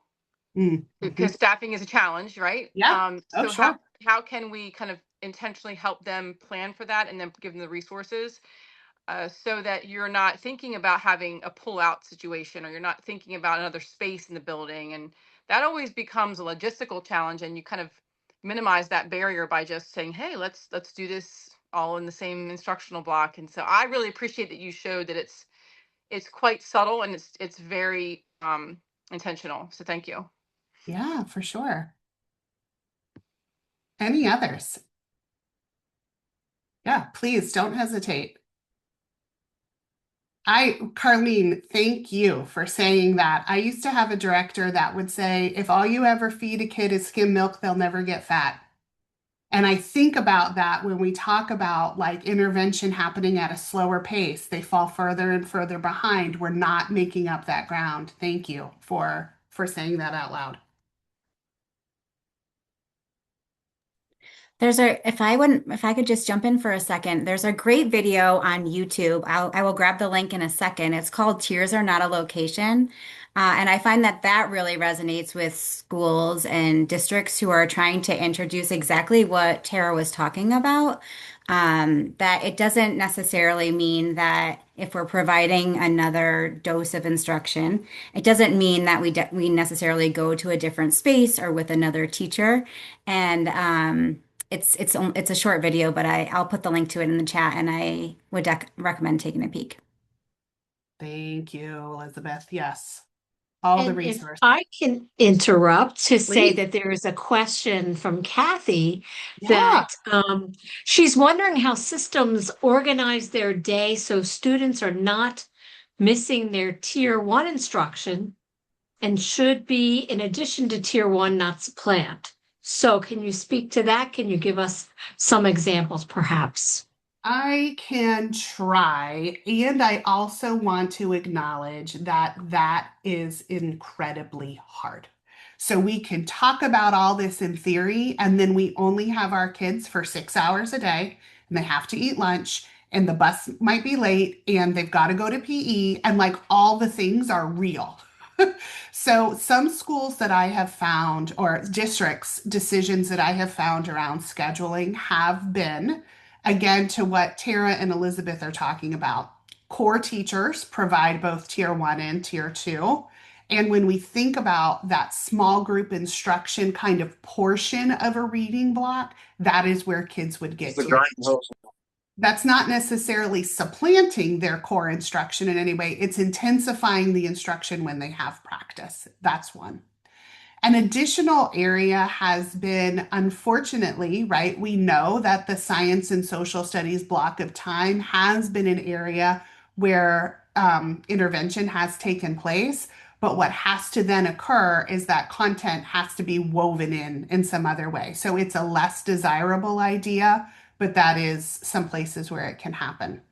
because staffing is a challenge, right? Yeah. Oh, So sure. how can we kind of intentionally help them plan for that, and then give them the resources, so that you're not thinking about having a pull out situation, or you're not thinking about another space in the building, and that always becomes a logistical challenge, and you kind of minimize that barrier by just saying, hey, let's do this all in the same instructional block. And so I really appreciate that you showed that it's quite subtle, and it's very intentional. So thank you. Yeah, for sure. Any others? Yeah, please don't hesitate. Carlene, thank you for saying that. I used to have a director that would say, if all you ever feed a kid is skim milk, they'll never get fat. And I think about that when we talk about like intervention happening at a slower pace. They fall further and further behind. We're not making up that ground. Thank you for saying that out loud. If I could just jump in for a second, there's a great video on YouTube. I will grab the link in a second. It's called Tears Are Not a Location. And I find that that really resonates with schools and districts who are trying to introduce exactly what Tara was talking about. That it doesn't necessarily mean that if we're providing another dose of instruction, it doesn't mean that we necessarily go to a different space or with another teacher. And it's a short video, but I'll put the link to it in the chat, and I would recommend taking a peek. Thank you, Elizabeth. Yes. All the And if resources. I can interrupt to say Please. that there is a question from Kathy Yeah. that she's wondering how systems organize their day so students are not missing their tier one instruction and should be, in addition to tier one, not supplant. So can you speak to that? Can you give us some examples, perhaps? I can try, and I also want to acknowledge that that is incredibly hard. So we can talk about all this in theory, and then we only have our kids for 6 hours a day, and they have to eat lunch, and the bus might be late, and they've got to go to PE, and like all the things are real. So some schools that I have found, or districts, decisions that I have found around scheduling have been, again, to what Tara and Elizabeth are talking about. Core teachers provide both tier one and tier two. And when we think about that small group instruction kind of portion of a reading block, that is where kids would get to. That's not necessarily supplanting their core instruction in any way. It's intensifying the instruction when they have practice. That's one. An additional area has been, unfortunately, right? We know that the science and social studies block of time has been an area where intervention has taken place. But what has to then occur is that content has to be woven in some other way. So it's a less desirable idea, but that is some places where it can happen.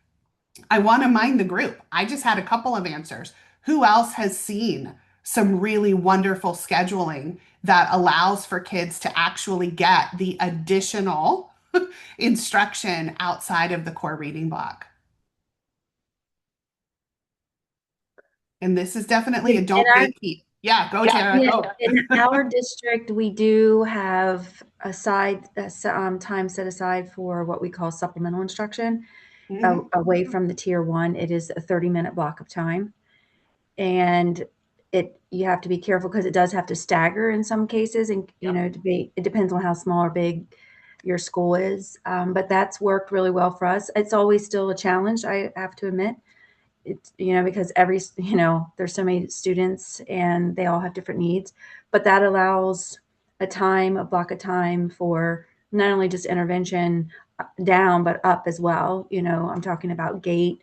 I want to mind the group. I just had a couple of answers. Who else has seen some really wonderful scheduling that allows for kids to actually get the additional instruction outside of the core reading block. And this is definitely a don't gatekeep. Yeah, go Tara, go. In our district, we do have time set aside for what we call supplemental instruction. Away from the tier 1, it is a 30-minute block of time. And you have to be careful because it does have to stagger in some cases, and it depends on how small or big your school is. But that's worked really well for us. It's always still a challenge, I have to admit. It's, because there's so many students and they all have different needs, but that allows a block of time for not only just intervention down, but up as well. I'm talking about gate,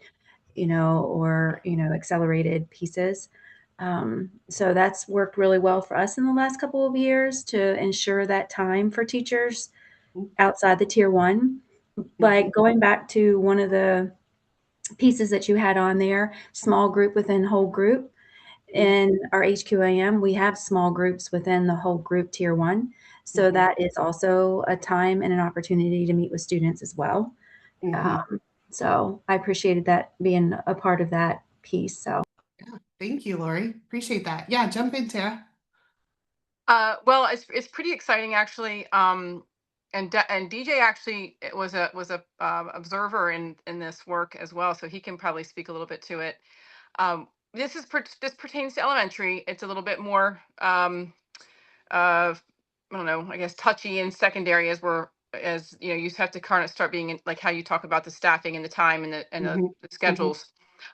or, accelerated pieces. So that's worked really well for us in the last couple of years to ensure that time for teachers outside the tier 1. Like going back to one of the pieces that you had on there, small group within whole group. In our HQAM, we have small groups within the whole group tier 1. So that is also a time and an opportunity to meet with students as well. So I appreciated that being a part of that piece. So thank you, Lori. Appreciate that. Yeah, jump in, Tara. Well, it's pretty exciting actually. And DJ actually was a observer in this work as well, so he can probably speak a little bit to it. This pertains to elementary. It's a little bit more I don't know, I guess touchy in secondary, as you have to kind of start being like how you talk about the staffing and the time and the schedules.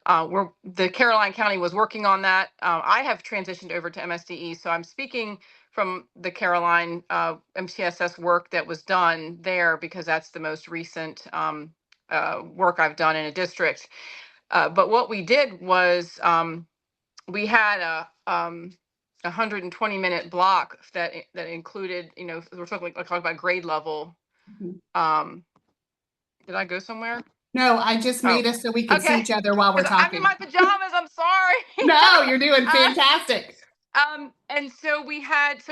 Where the Caroline County was working on that. I have transitioned over to MSDE, so I'm speaking from the Caroline MTSS work that was done there because that's the most recent work I've done in a district. But what we did was we had a 120-minute block that included, we're talking about grade level. Did I go somewhere? No, I just made us so we could see each other while we're talking. I'm in my pajamas. I'm sorry. No, you're doing fantastic. And so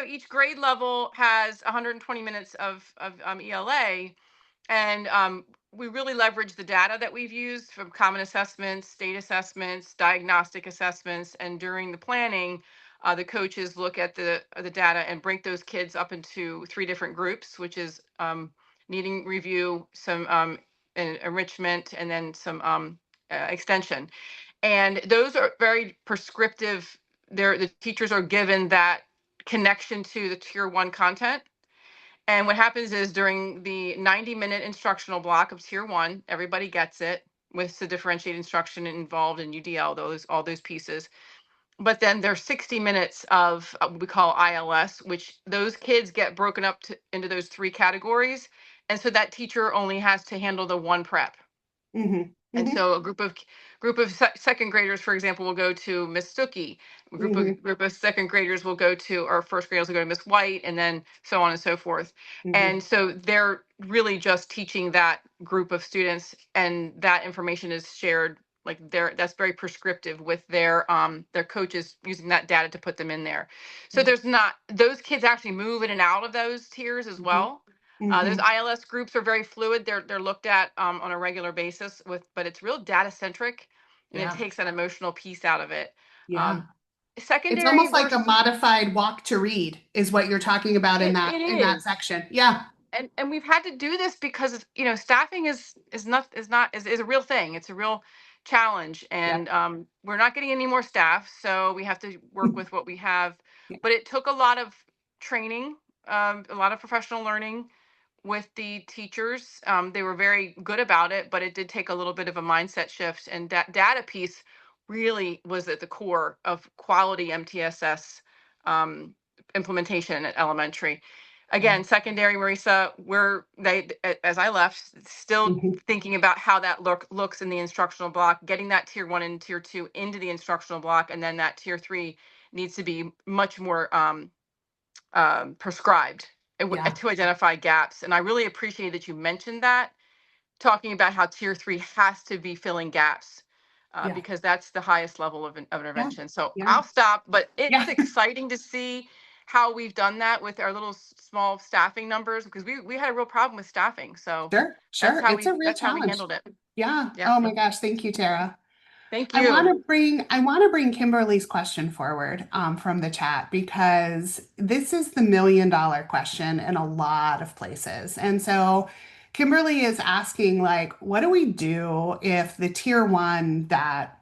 each grade level has 120 minutes of ELA, and we really leverage the data that we've used from common assessments, state assessments, diagnostic assessments, and during the planning, the coaches look at the data and break those kids up into 3 different groups, which is needing review, some enrichment, and then some extension. And those are very prescriptive. The teachers are given that connection to the tier 1 content. And what happens is during the 90-minute instructional block of tier 1, everybody gets it with the differentiated instruction involved in UDL, all those pieces. But then there's 60 minutes of what we call ILS, which those kids get broken up into those 3 categories. And so that teacher only has to handle the 1 prep. And so a group of second graders, for example, will go to Miss Stukey. A group of second graders will go to, or first graders will go to Miss White, and then so on and so forth. And so they're really just teaching that group of students, and that information is shared. That's very prescriptive with their coaches using that data to put them in there. So those kids actually move in and out of those tiers as well. Those ILS groups are very fluid. They're looked at on a regular basis but it's real data centric, and it takes an emotional piece out of it. Secondary, it's almost like a modified walk to read is what you're talking about in that section. Yeah. And we've had to do this because staffing is a real thing. It's a real challenge, and we're not getting any more staff, so we have to work with what we have. But it took a lot of training, a lot of professional learning with the teachers. They were very good about it, but it did take a little bit of a mindset shift. And that data piece really was at the core of quality MTSS implementation at elementary. Again, secondary, Marisa, as I left, still thinking about how that looks in the instructional block, getting that tier 1 and tier 2 into the instructional block, and then that tier 3 needs to be much more prescribed to identify gaps. And I really appreciate that you mentioned that, talking about how tier 3 has to be filling gaps. Yeah. because that's the highest level of Yeah. intervention. So Yeah. I'll stop, but it's Yeah. exciting to see how we've done that with our little small staffing numbers, because we had a real problem with staffing. So Sure. that's how It's a real that's how we challenge. handled it. Yeah. Yeah. Oh my gosh. Thank you, Tara. Thank I want you. to bring Kimberly's question forward from the chat, because this is the $1,000,000 question in a lot of places. And so Kimberly is asking, like, what do we do if the tier one that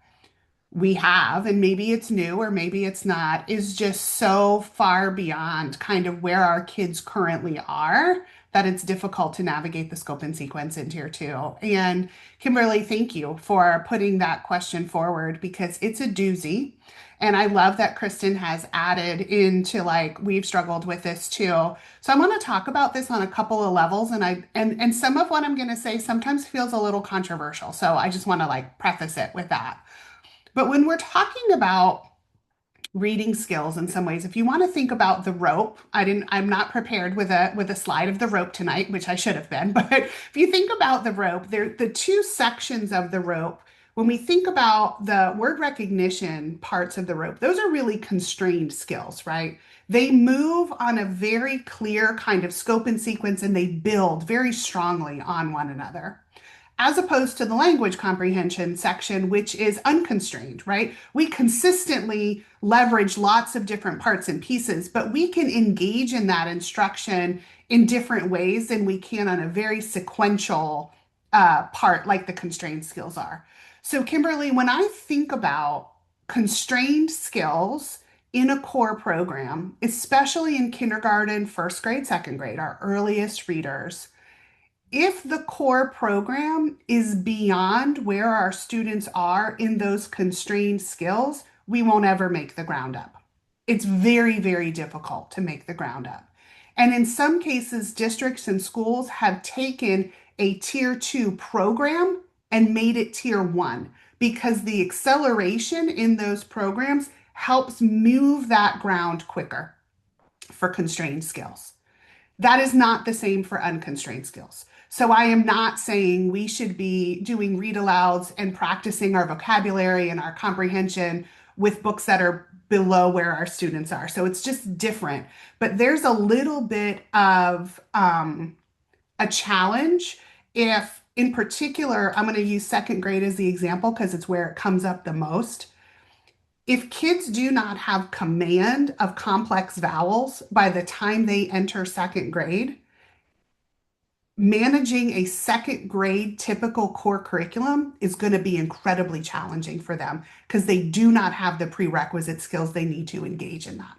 we have, and maybe it's new or maybe it's not, is just so far beyond kind of where our kids currently are that it's difficult to navigate the scope and sequence in tier two. And Kimberly, thank you for putting that question forward, because it's a doozy. And I love that Kristen has added into, like, we've struggled with this too. So I want to talk about this on a couple of levels, and some of what I'm going to say sometimes feels a little controversial. So I just want to, like, preface it with that. But when we're talking about reading skills, in some ways, if you want to think about the rope, I'm not prepared with a slide of the rope tonight, which I should have been. But if you think about the rope, the two sections of the rope. When we think about the word recognition parts of the rope, those are really constrained skills, right? They move on a very clear kind of scope and sequence, and they build very strongly on one another, as opposed to the language comprehension section, which is unconstrained, right? We consistently leverage lots of different parts and pieces, but we can engage in that instruction in different ways than we can on a very sequential part like the constrained skills are. So, Kimberly, when I think about constrained skills in a core program, especially in kindergarten, first grade, second grade, our earliest readers, if the core program is beyond where our students are in those constrained skills, we won't ever make the ground up. It's very, very difficult to make the ground up. And in some cases, districts and schools have taken a tier two program and made it tier one, because the acceleration in those programs helps move that ground quicker for constrained skills. That is not the same for unconstrained skills. So I am not saying we should be doing read alouds and practicing our vocabulary and our comprehension with books that are below where our students are. So it's just different. But there's a little bit of a challenge if, in particular, I'm going to use second grade as the example because it's where it comes up the most. If kids do not have command of complex vowels by the time they enter second grade, managing a second grade typical core curriculum is going to be incredibly challenging for them, because they do not have the prerequisite skills they need to engage in that.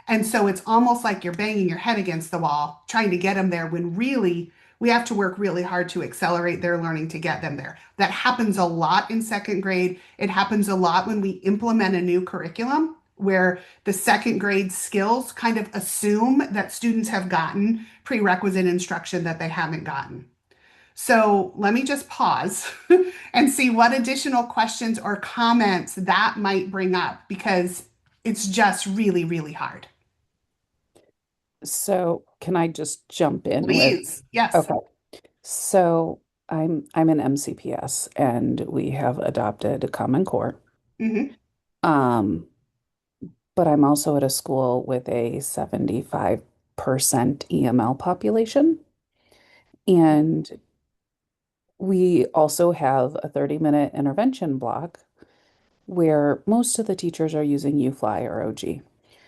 And so it's almost like you're banging your head against the wall trying to get them there, when really we have to work really hard to accelerate their learning to get them there. That happens a lot in second grade. It happens a lot when we implement a new curriculum, where the second grade skills kind of assume that students have gotten prerequisite instruction that they haven't gotten. So let me just pause and see what additional questions or comments that might bring up, because it's just really, really hard. So can I just jump in with, Please. Yes. okay. So I'm an MCPS, and we have adopted Common Core. Mhm. But I'm also at a school with a 75% EML population. And we also have a 30-minute intervention block where most of the teachers are using UFly or OG.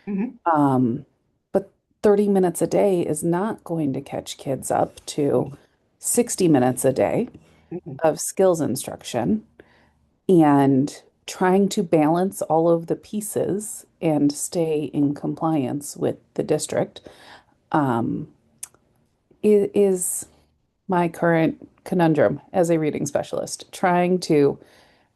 Mhm. But 30 minutes a day is not going to catch kids up to 60 minutes a day Mhm. of skills instruction, and trying to balance all of the pieces and stay in compliance with the district is my current conundrum as a reading specialist, trying to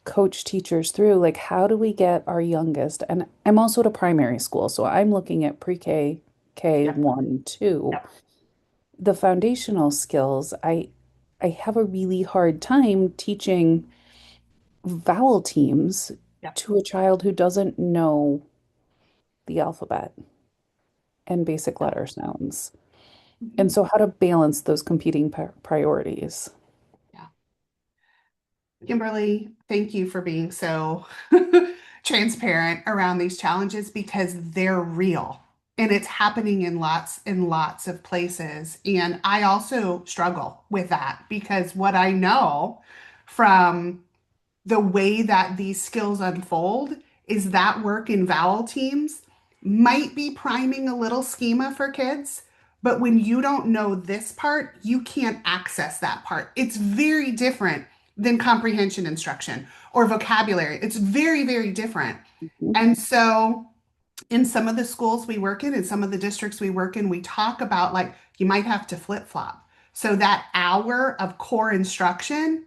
coach teachers through, like, how do we get our youngest, and I'm also at a primary school, so I'm looking at pre-K, K1, 2. Yep. The foundational skills, I have a really hard time teaching vowel teams Yep. to a child who doesn't know the alphabet and basic letter sounds. And so how to balance those competing priorities. Yeah. Kimberly, thank you for being so transparent around these challenges because they're real and it's happening in lots and lots of places. And I also struggle with that because what I know from the way that these skills unfold is that work in vowel teams might be priming a little schema for kids, but when you don't know this part, you can't access that part. It's very different than comprehension instruction or vocabulary. It's very, very different. And so, in some of the schools we work in, some of the districts we work in, we talk about like you might have to flip flop. So, that hour of core instruction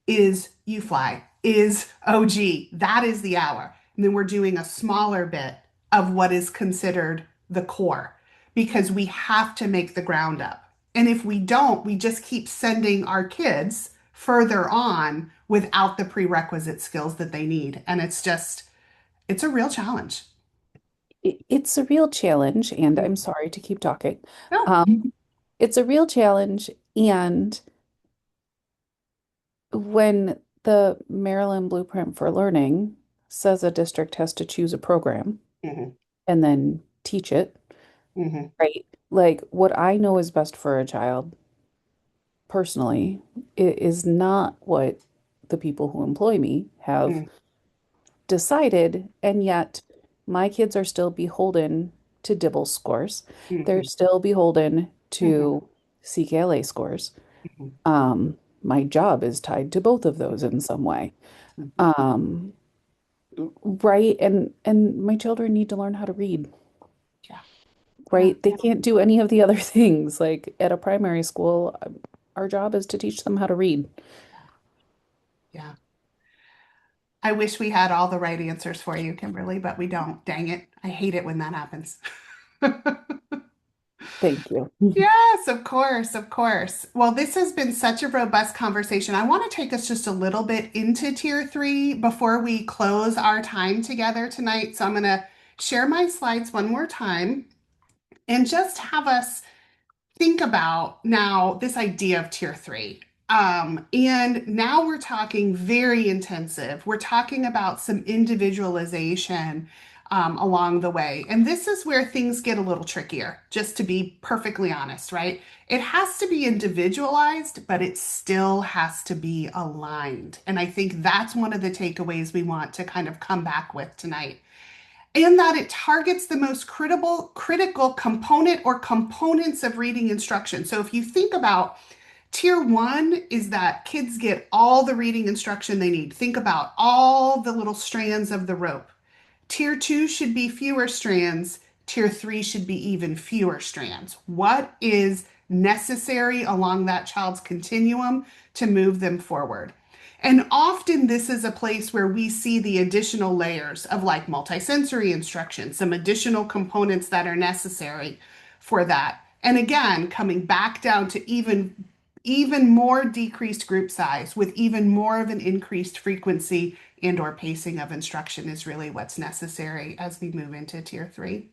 is you fly, is OG. That is the hour. And then we're doing a smaller bit of what is considered the core because we have to make the ground up. And if we don't, we just keep sending our kids further on without the prerequisite skills that they need. And it's a real challenge. It's a real challenge, and I'm sorry to keep talking. No. It's a real challenge, and when the Maryland Blueprint for Learning says a district has to choose a program and then teach it, right? Like what I know is best for a child personally is not what the people who employ me have decided, and yet my kids are still beholden to Dibble scores. They're still beholden to CKLA scores. My job is tied to both of those in some way. Right? And my children need to learn how to read. Yeah. Right? They can't do any of the other things. Like at a primary school, our job is to teach them how to read. Yeah. I wish we had all the right answers for you, Kimberly, but we don't. Dang it. I hate it when that happens. Thank you. Yes, of course, of course. Well, this has been such a robust conversation. I want to take us just a little bit into tier 3 before we close our time together tonight. So I'm going to share my slides one more time and just have us think about now this idea of tier 3. And now we're talking very intensive. We're talking about some individualization along the way. And this is where things get a little trickier, just to be perfectly honest, right? It has to be individualized, but it still has to be aligned. And I think that's one of the takeaways we want to kind of come back with tonight. And that it targets the most critical component or components of reading instruction. So if you think about tier 1 is that kids get all the reading instruction they need. Think about all the little strands of the rope. Tier 2 should be fewer strands. Tier 3 should be even fewer strands. What is necessary along that child's continuum to move them forward? And often this is a place where we see the additional layers of like multisensory instruction, some additional components that are necessary for that. And again, coming back down to even more decreased group size with even more of an increased frequency and or pacing of instruction is really what's necessary as we move into tier 3.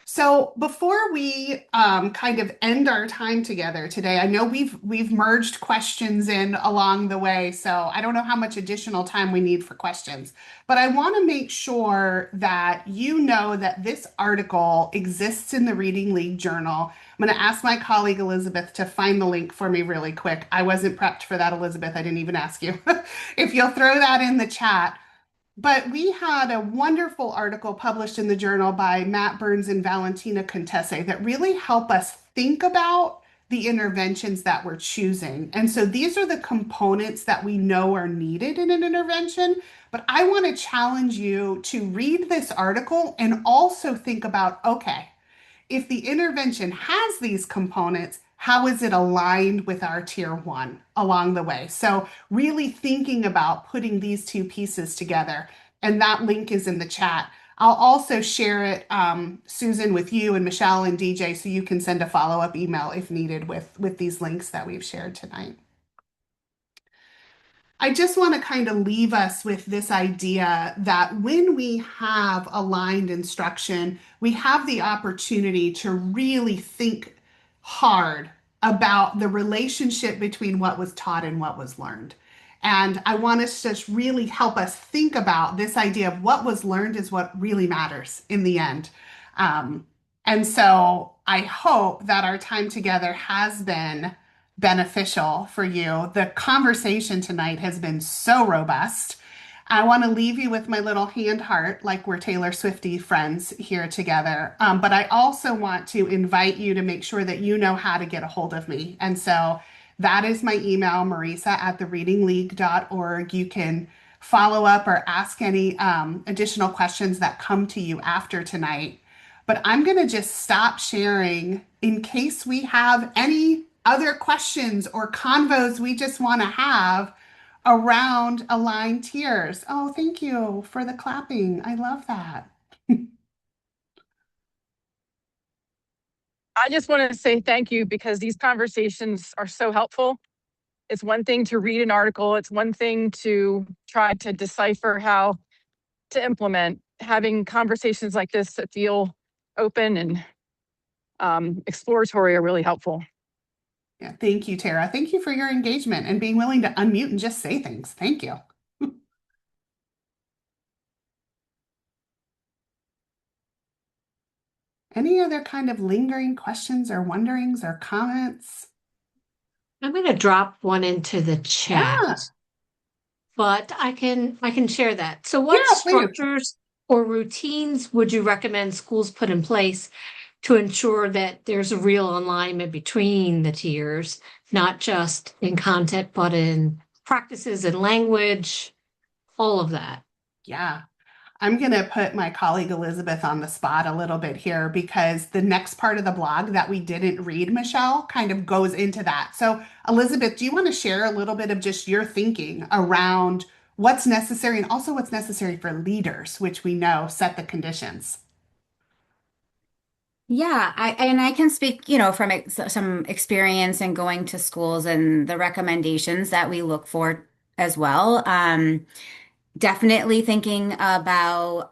So before we kind of end our time together today, I know we've merged questions in along the way, so I don't know how much additional time we need for questions, but I want to make sure that you know that this article exists in the Reading League Journal. I'm going to ask my colleague Elizabeth to find the link for me really quick. I wasn't prepped for that, Elizabeth. I didn't even ask you. If you'll throw that in the chat. But we had a wonderful article published in the journal by Matt Burns and Valentina Contesse that really help us think about the interventions that we're choosing. And so these are the components that we know are needed in an intervention. But I want to challenge you to read this article and also think about, okay, if the intervention has these components, how is it aligned with our tier 1 along the way? So really thinking about putting these two pieces together. And that link is in the chat. I'll also share it, Susan, with you and Michelle and DJ, so you can send a follow-up email if needed with these links that we've shared tonight. I just want to kind of leave us with this idea that when we have aligned instruction, we have the opportunity to really think hard about the relationship between what was taught and what was learned. And I want us to just really help us think about this idea of what was learned is what really matters in the end. And so I hope that our time together has been beneficial for you. The conversation tonight has been so robust. I want to leave you with my little hand heart, like we're Taylor Swiftie friends here together. But I also want to invite you to make sure that you know how to get a hold of me. And so that is my email, marisa@thereadingleague.org. You can follow up or ask any additional questions that come to you after tonight. But I'm going to just stop sharing in case we have any other questions or convos we just want to have around aligned tiers. Oh, thank you for the clapping. I love that. I just want to say thank you because these conversations are so helpful. It's one thing to read an article. It's one thing to try to decipher how to implement. Having conversations like this that feel open and exploratory are really helpful. Yeah, thank you, Tara. Thank you for your engagement and being willing to unmute and just say things. Thank you. Any other kind of lingering questions or wonderings or comments? I'm going to drop one into the chat, Yeah. but I can share that. So what Yeah, please. structures or routines would you recommend schools put in place to ensure that there's a real alignment between the tiers, not just in content, but in practices and language, all of that? Yeah. I'm going to put my colleague Elizabeth on the spot a little bit here because the next part of the blog that we didn't read, Michelle, kind of goes into that. So, Elizabeth, do you want to share a little bit of just your thinking around what's necessary and also what's necessary for leaders, which we know set the conditions? Yeah, I can speak, from some experience in going to schools and the recommendations that we look for as well. Definitely thinking about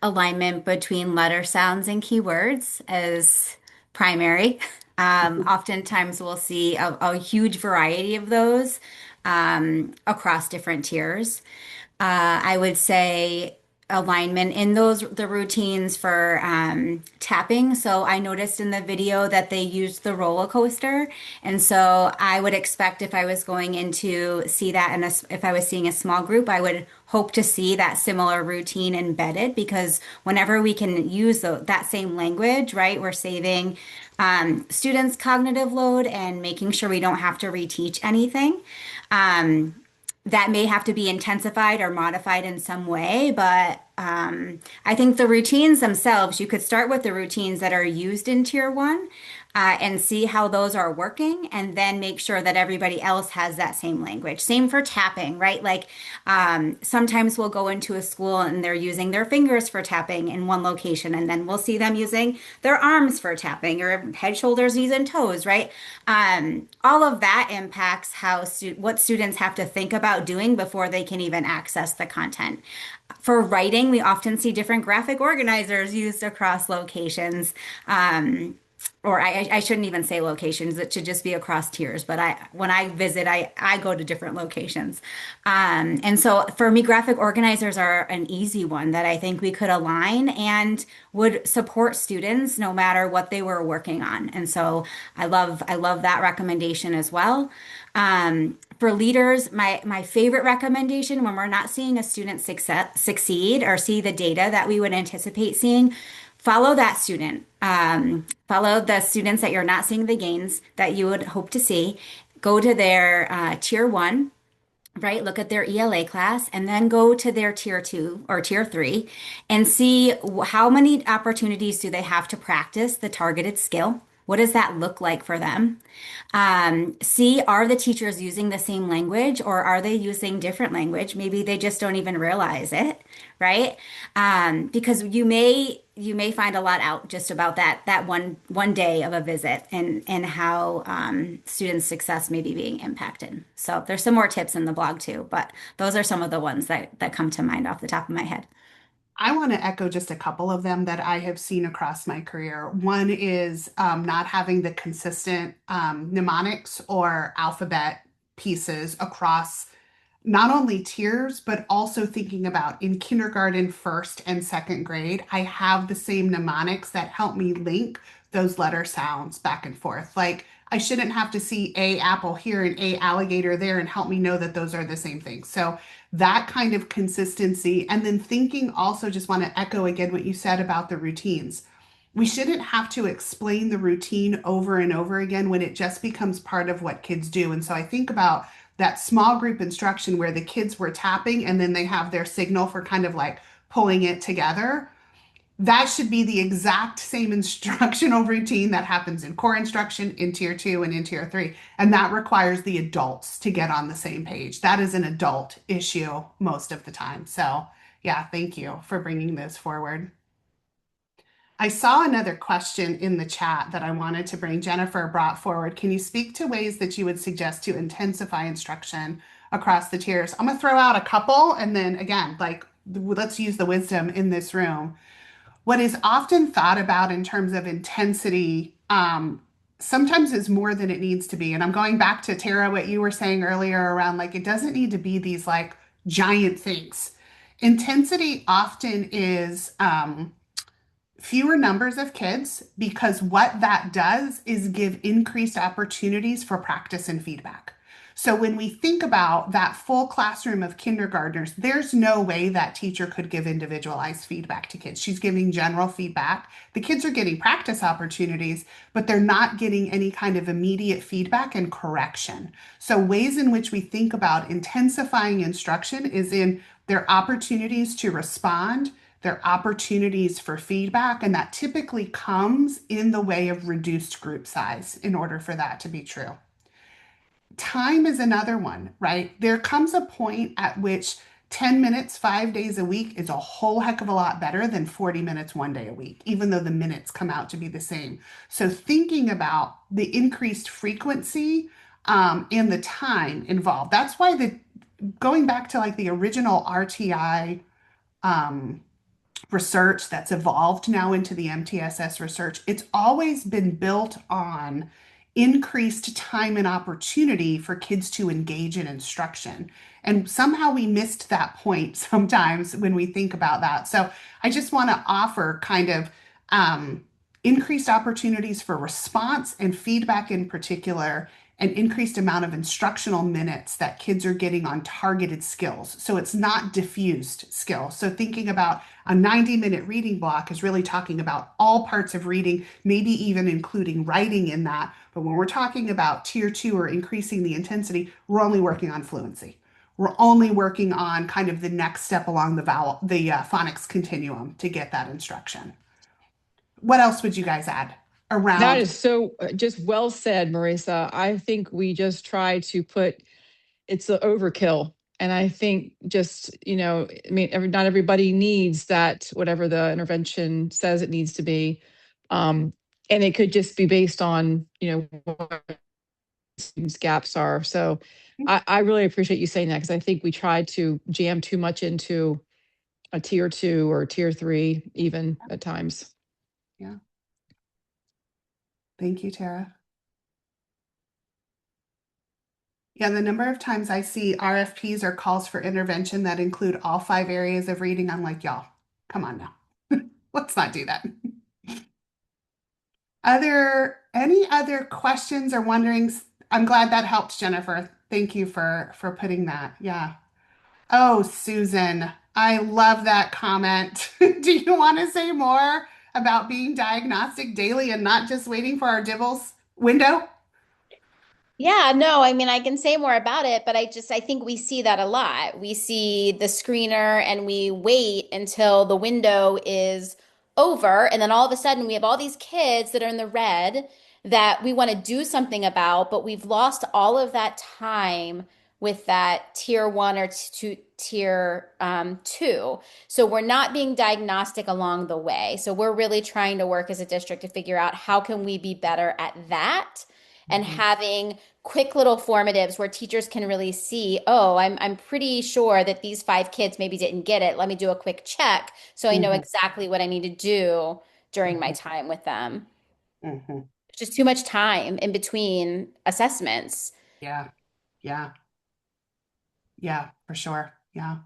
alignment between letter sounds and keywords as primary. Oftentimes we'll see a huge variety of those across different tiers. I would say alignment in the routines for tapping. So I noticed in the video that they used the roller coaster, and so I would expect if I was going into see that, and if I was seeing a small group, I would hope to see that similar routine embedded because whenever we can use that same language, right, we're saving students cognitive load and making sure we don't have to reteach anything. That may have to be intensified or modified in some way, but I think the routines themselves, you could start with the routines that are used in tier one and see how those are working, and then make sure that everybody else has that same language. Same for tapping, right? Like sometimes we'll go into a school and they're using their fingers for tapping in one location, and then we'll see them using their arms for tapping or head, shoulders, knees, and toes, right? All of that impacts what students have to think about doing before they can even access the content. For writing, we often see different graphic organizers used across locations. Or I shouldn't even say locations, it should just be across tiers. But when I visit, I go to different locations. And so for me, graphic organizers are an easy one that I think we could align and would support students no matter what they were working on. And so I love that recommendation as well. For leaders, my favorite recommendation when we're not seeing a student succeed or see the data that we would anticipate seeing, follow that student. Follow the students that you're not seeing the gains that you would hope to see. Go to their tier one, right? Look at their ELA class, and then go to their tier two or tier three and see how many opportunities do they have to practice the targeted skill. What does that look like for them? See, are the teachers using the same language or are they using different language? Maybe they just don't even realize it, right? Because you may find a lot out just about that one day of a visit and how students' success may be being impacted. So there's some more tips in the blog too, but those are some of the ones that come to mind off the top of my head. I want to echo just a couple of them that I have seen across my career. One is not having the consistent mnemonics or alphabet pieces across not only tiers, but also thinking about in kindergarten, first and second grade, I have the same mnemonics that help me link those letter sounds back and forth. Like I shouldn't have to see a apple here and a alligator there and help me know that those are the same thing. So that kind of consistency. And then thinking also, just want to echo again what you said about the routines. We shouldn't have to explain the routine over and over again when it just becomes part of what kids do. And so I think about that small group instruction where the kids were tapping and then they have their signal for kind of like pulling it together. That should be the exact same instructional routine that happens in core instruction, in tier two, and in tier three. And that requires the adults to get on the same page. That is an adult issue most of the time. So, yeah, thank you for bringing this forward. I saw another question in the chat that I wanted to bring. Jennifer brought forward. Can you speak to ways that you would suggest to intensify instruction across the tiers? I'm going to throw out a couple and then again, like let's use the wisdom in this room. What is often thought about in terms of intensity sometimes is more than it needs to be. And I'm going back to Tara, what you were saying earlier around like it doesn't need to be these like giant things. Intensity often is fewer numbers of kids because what that does is give increased opportunities for practice and feedback. So when we think about that full classroom of kindergartners, there's no way that teacher could give individualized feedback to kids. She's giving general feedback. The kids are getting practice opportunities, but they're not getting any kind of immediate feedback and correction. So ways in which we think about intensifying instruction is in their opportunities to respond, their opportunities for feedback, and that typically comes in the way of reduced group size in order for that to be true. Time is another one, right? There comes a point at which 10 minutes, 5 days a week is a whole heck of a lot better than 40 minutes 1 day a week, even though the minutes come out to be the same. So thinking about the increased frequency and the time involved. That's why going back to like the original RTI research that's evolved now into the MTSS research, it's always been built on increased time and opportunity for kids to engage in instruction. And somehow we missed that point sometimes when we think about that. So I just want to offer kind of increased opportunities for response and feedback in particular, an increased amount of instructional minutes that kids are getting on targeted skills. So it's not diffused skills. So thinking about a 90-minute reading block is really talking about all parts of reading, maybe even including writing in that. But when we're talking about tier two or increasing the intensity, we're only working on fluency. We're only working on kind of the next step along the phonics continuum to get that instruction. What else would you guys add around? That is so just well said, Marisa. I think we just try to put it's the overkill. And I think just, I mean, not everybody needs that, whatever the intervention says it needs to be. And it could just be based on, what students' gaps are. So I really appreciate you saying that because I think we try to jam too much into a tier two or tier three, even at times. Yeah. Thank you, Tara. Yeah, the number of times I see RFPs or calls for intervention that include all 5 areas of reading, I'm like, y'all, come on now. Let's not do that. Are there any other questions or wonderings? I'm glad that helped, Jennifer. Thank you for putting that. Yeah. Oh, Susan, I love that comment. Do you want to say more about being diagnostic daily and not just waiting for our dibbles window? Yeah, no, I mean, I can say more about it, but I think we see that a lot. We see the screener and we wait until the window is over. And then all of a sudden, we have all these kids that are in the red that we want to do something about, but we've lost all of that time with that tier one or tier two. So we're not being diagnostic along the way. So we're really trying to work as a district to figure out how can we be better at that and having quick little formatives where teachers can really see, oh, I'm pretty sure that these 5 kids maybe didn't get it. Let me do a quick check so I know exactly what I need to do during my time with them. Just too much time in between assessments. Yeah. Yeah. Yeah, for sure. Yeah.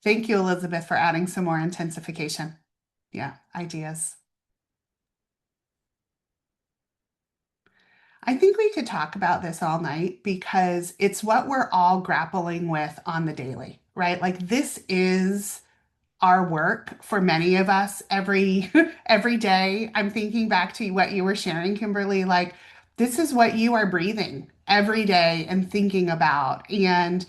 Thank you, Elizabeth, for adding some more intensification. Yeah, ideas. I think we could talk about this all night because it's what we're all grappling with on the daily, right? Like this is our work for many of us every every day. I'm thinking back to what you were sharing, Kimberly, like this is what you are breathing every day and thinking about. And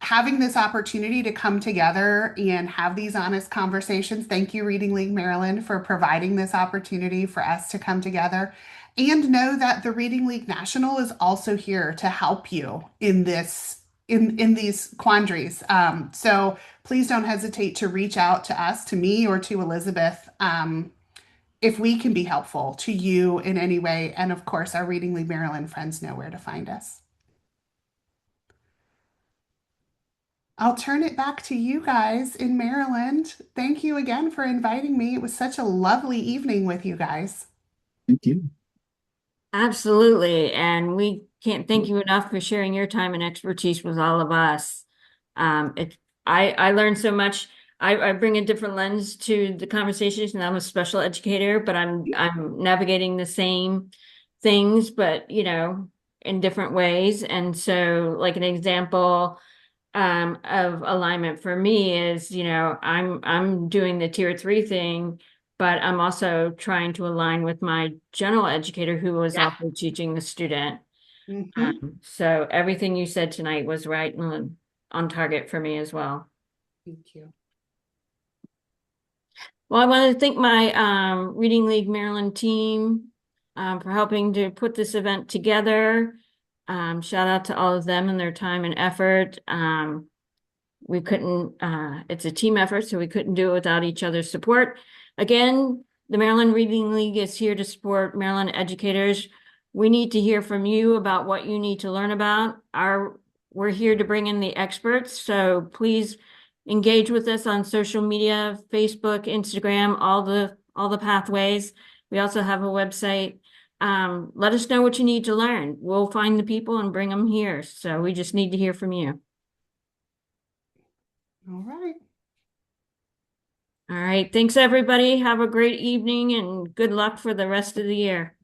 having this opportunity to come together and have these honest conversations. Thank you, Reading League Maryland, for providing this opportunity for us to come together. And know that the Reading League National is also here to help you in this in these quandaries. So please don't hesitate to reach out to us, to me or to Elizabeth, if we can be helpful to you in any way. And of course, our Reading League Maryland friends know where to find us. I'll turn it back to you guys in Maryland. Thank you again for inviting me. It was such a lovely evening with you guys. Thank you. Absolutely. And we can't thank you enough for sharing your time and expertise with all of us. I learned so much. I bring a different lens to the conversations, and I'm a special educator, but I'm navigating the same things, but in different ways. And so, like an example of alignment for me is, I'm doing the tier 3 thing, but I'm also trying to align with my general educator who was also teaching the student. So everything you said tonight was right and on target for me as well. Thank you. Well, I want to thank my Reading League Maryland team for helping to put this event together. Shout out to all of them and their time and effort. We couldn't, it's a team effort, so we couldn't do it without each other's support. Again, the Maryland Reading League is here to support Maryland educators. We need to hear from you about what you need to learn about. We're here to bring in the experts, so please engage with us on social media, Facebook, Instagram, all the pathways. We also have a website. Let us know what you need to learn. We'll find the people and bring them here. So we just need to hear from you. All right. All right. Thanks, everybody. Have a great evening and good luck for the rest of the year.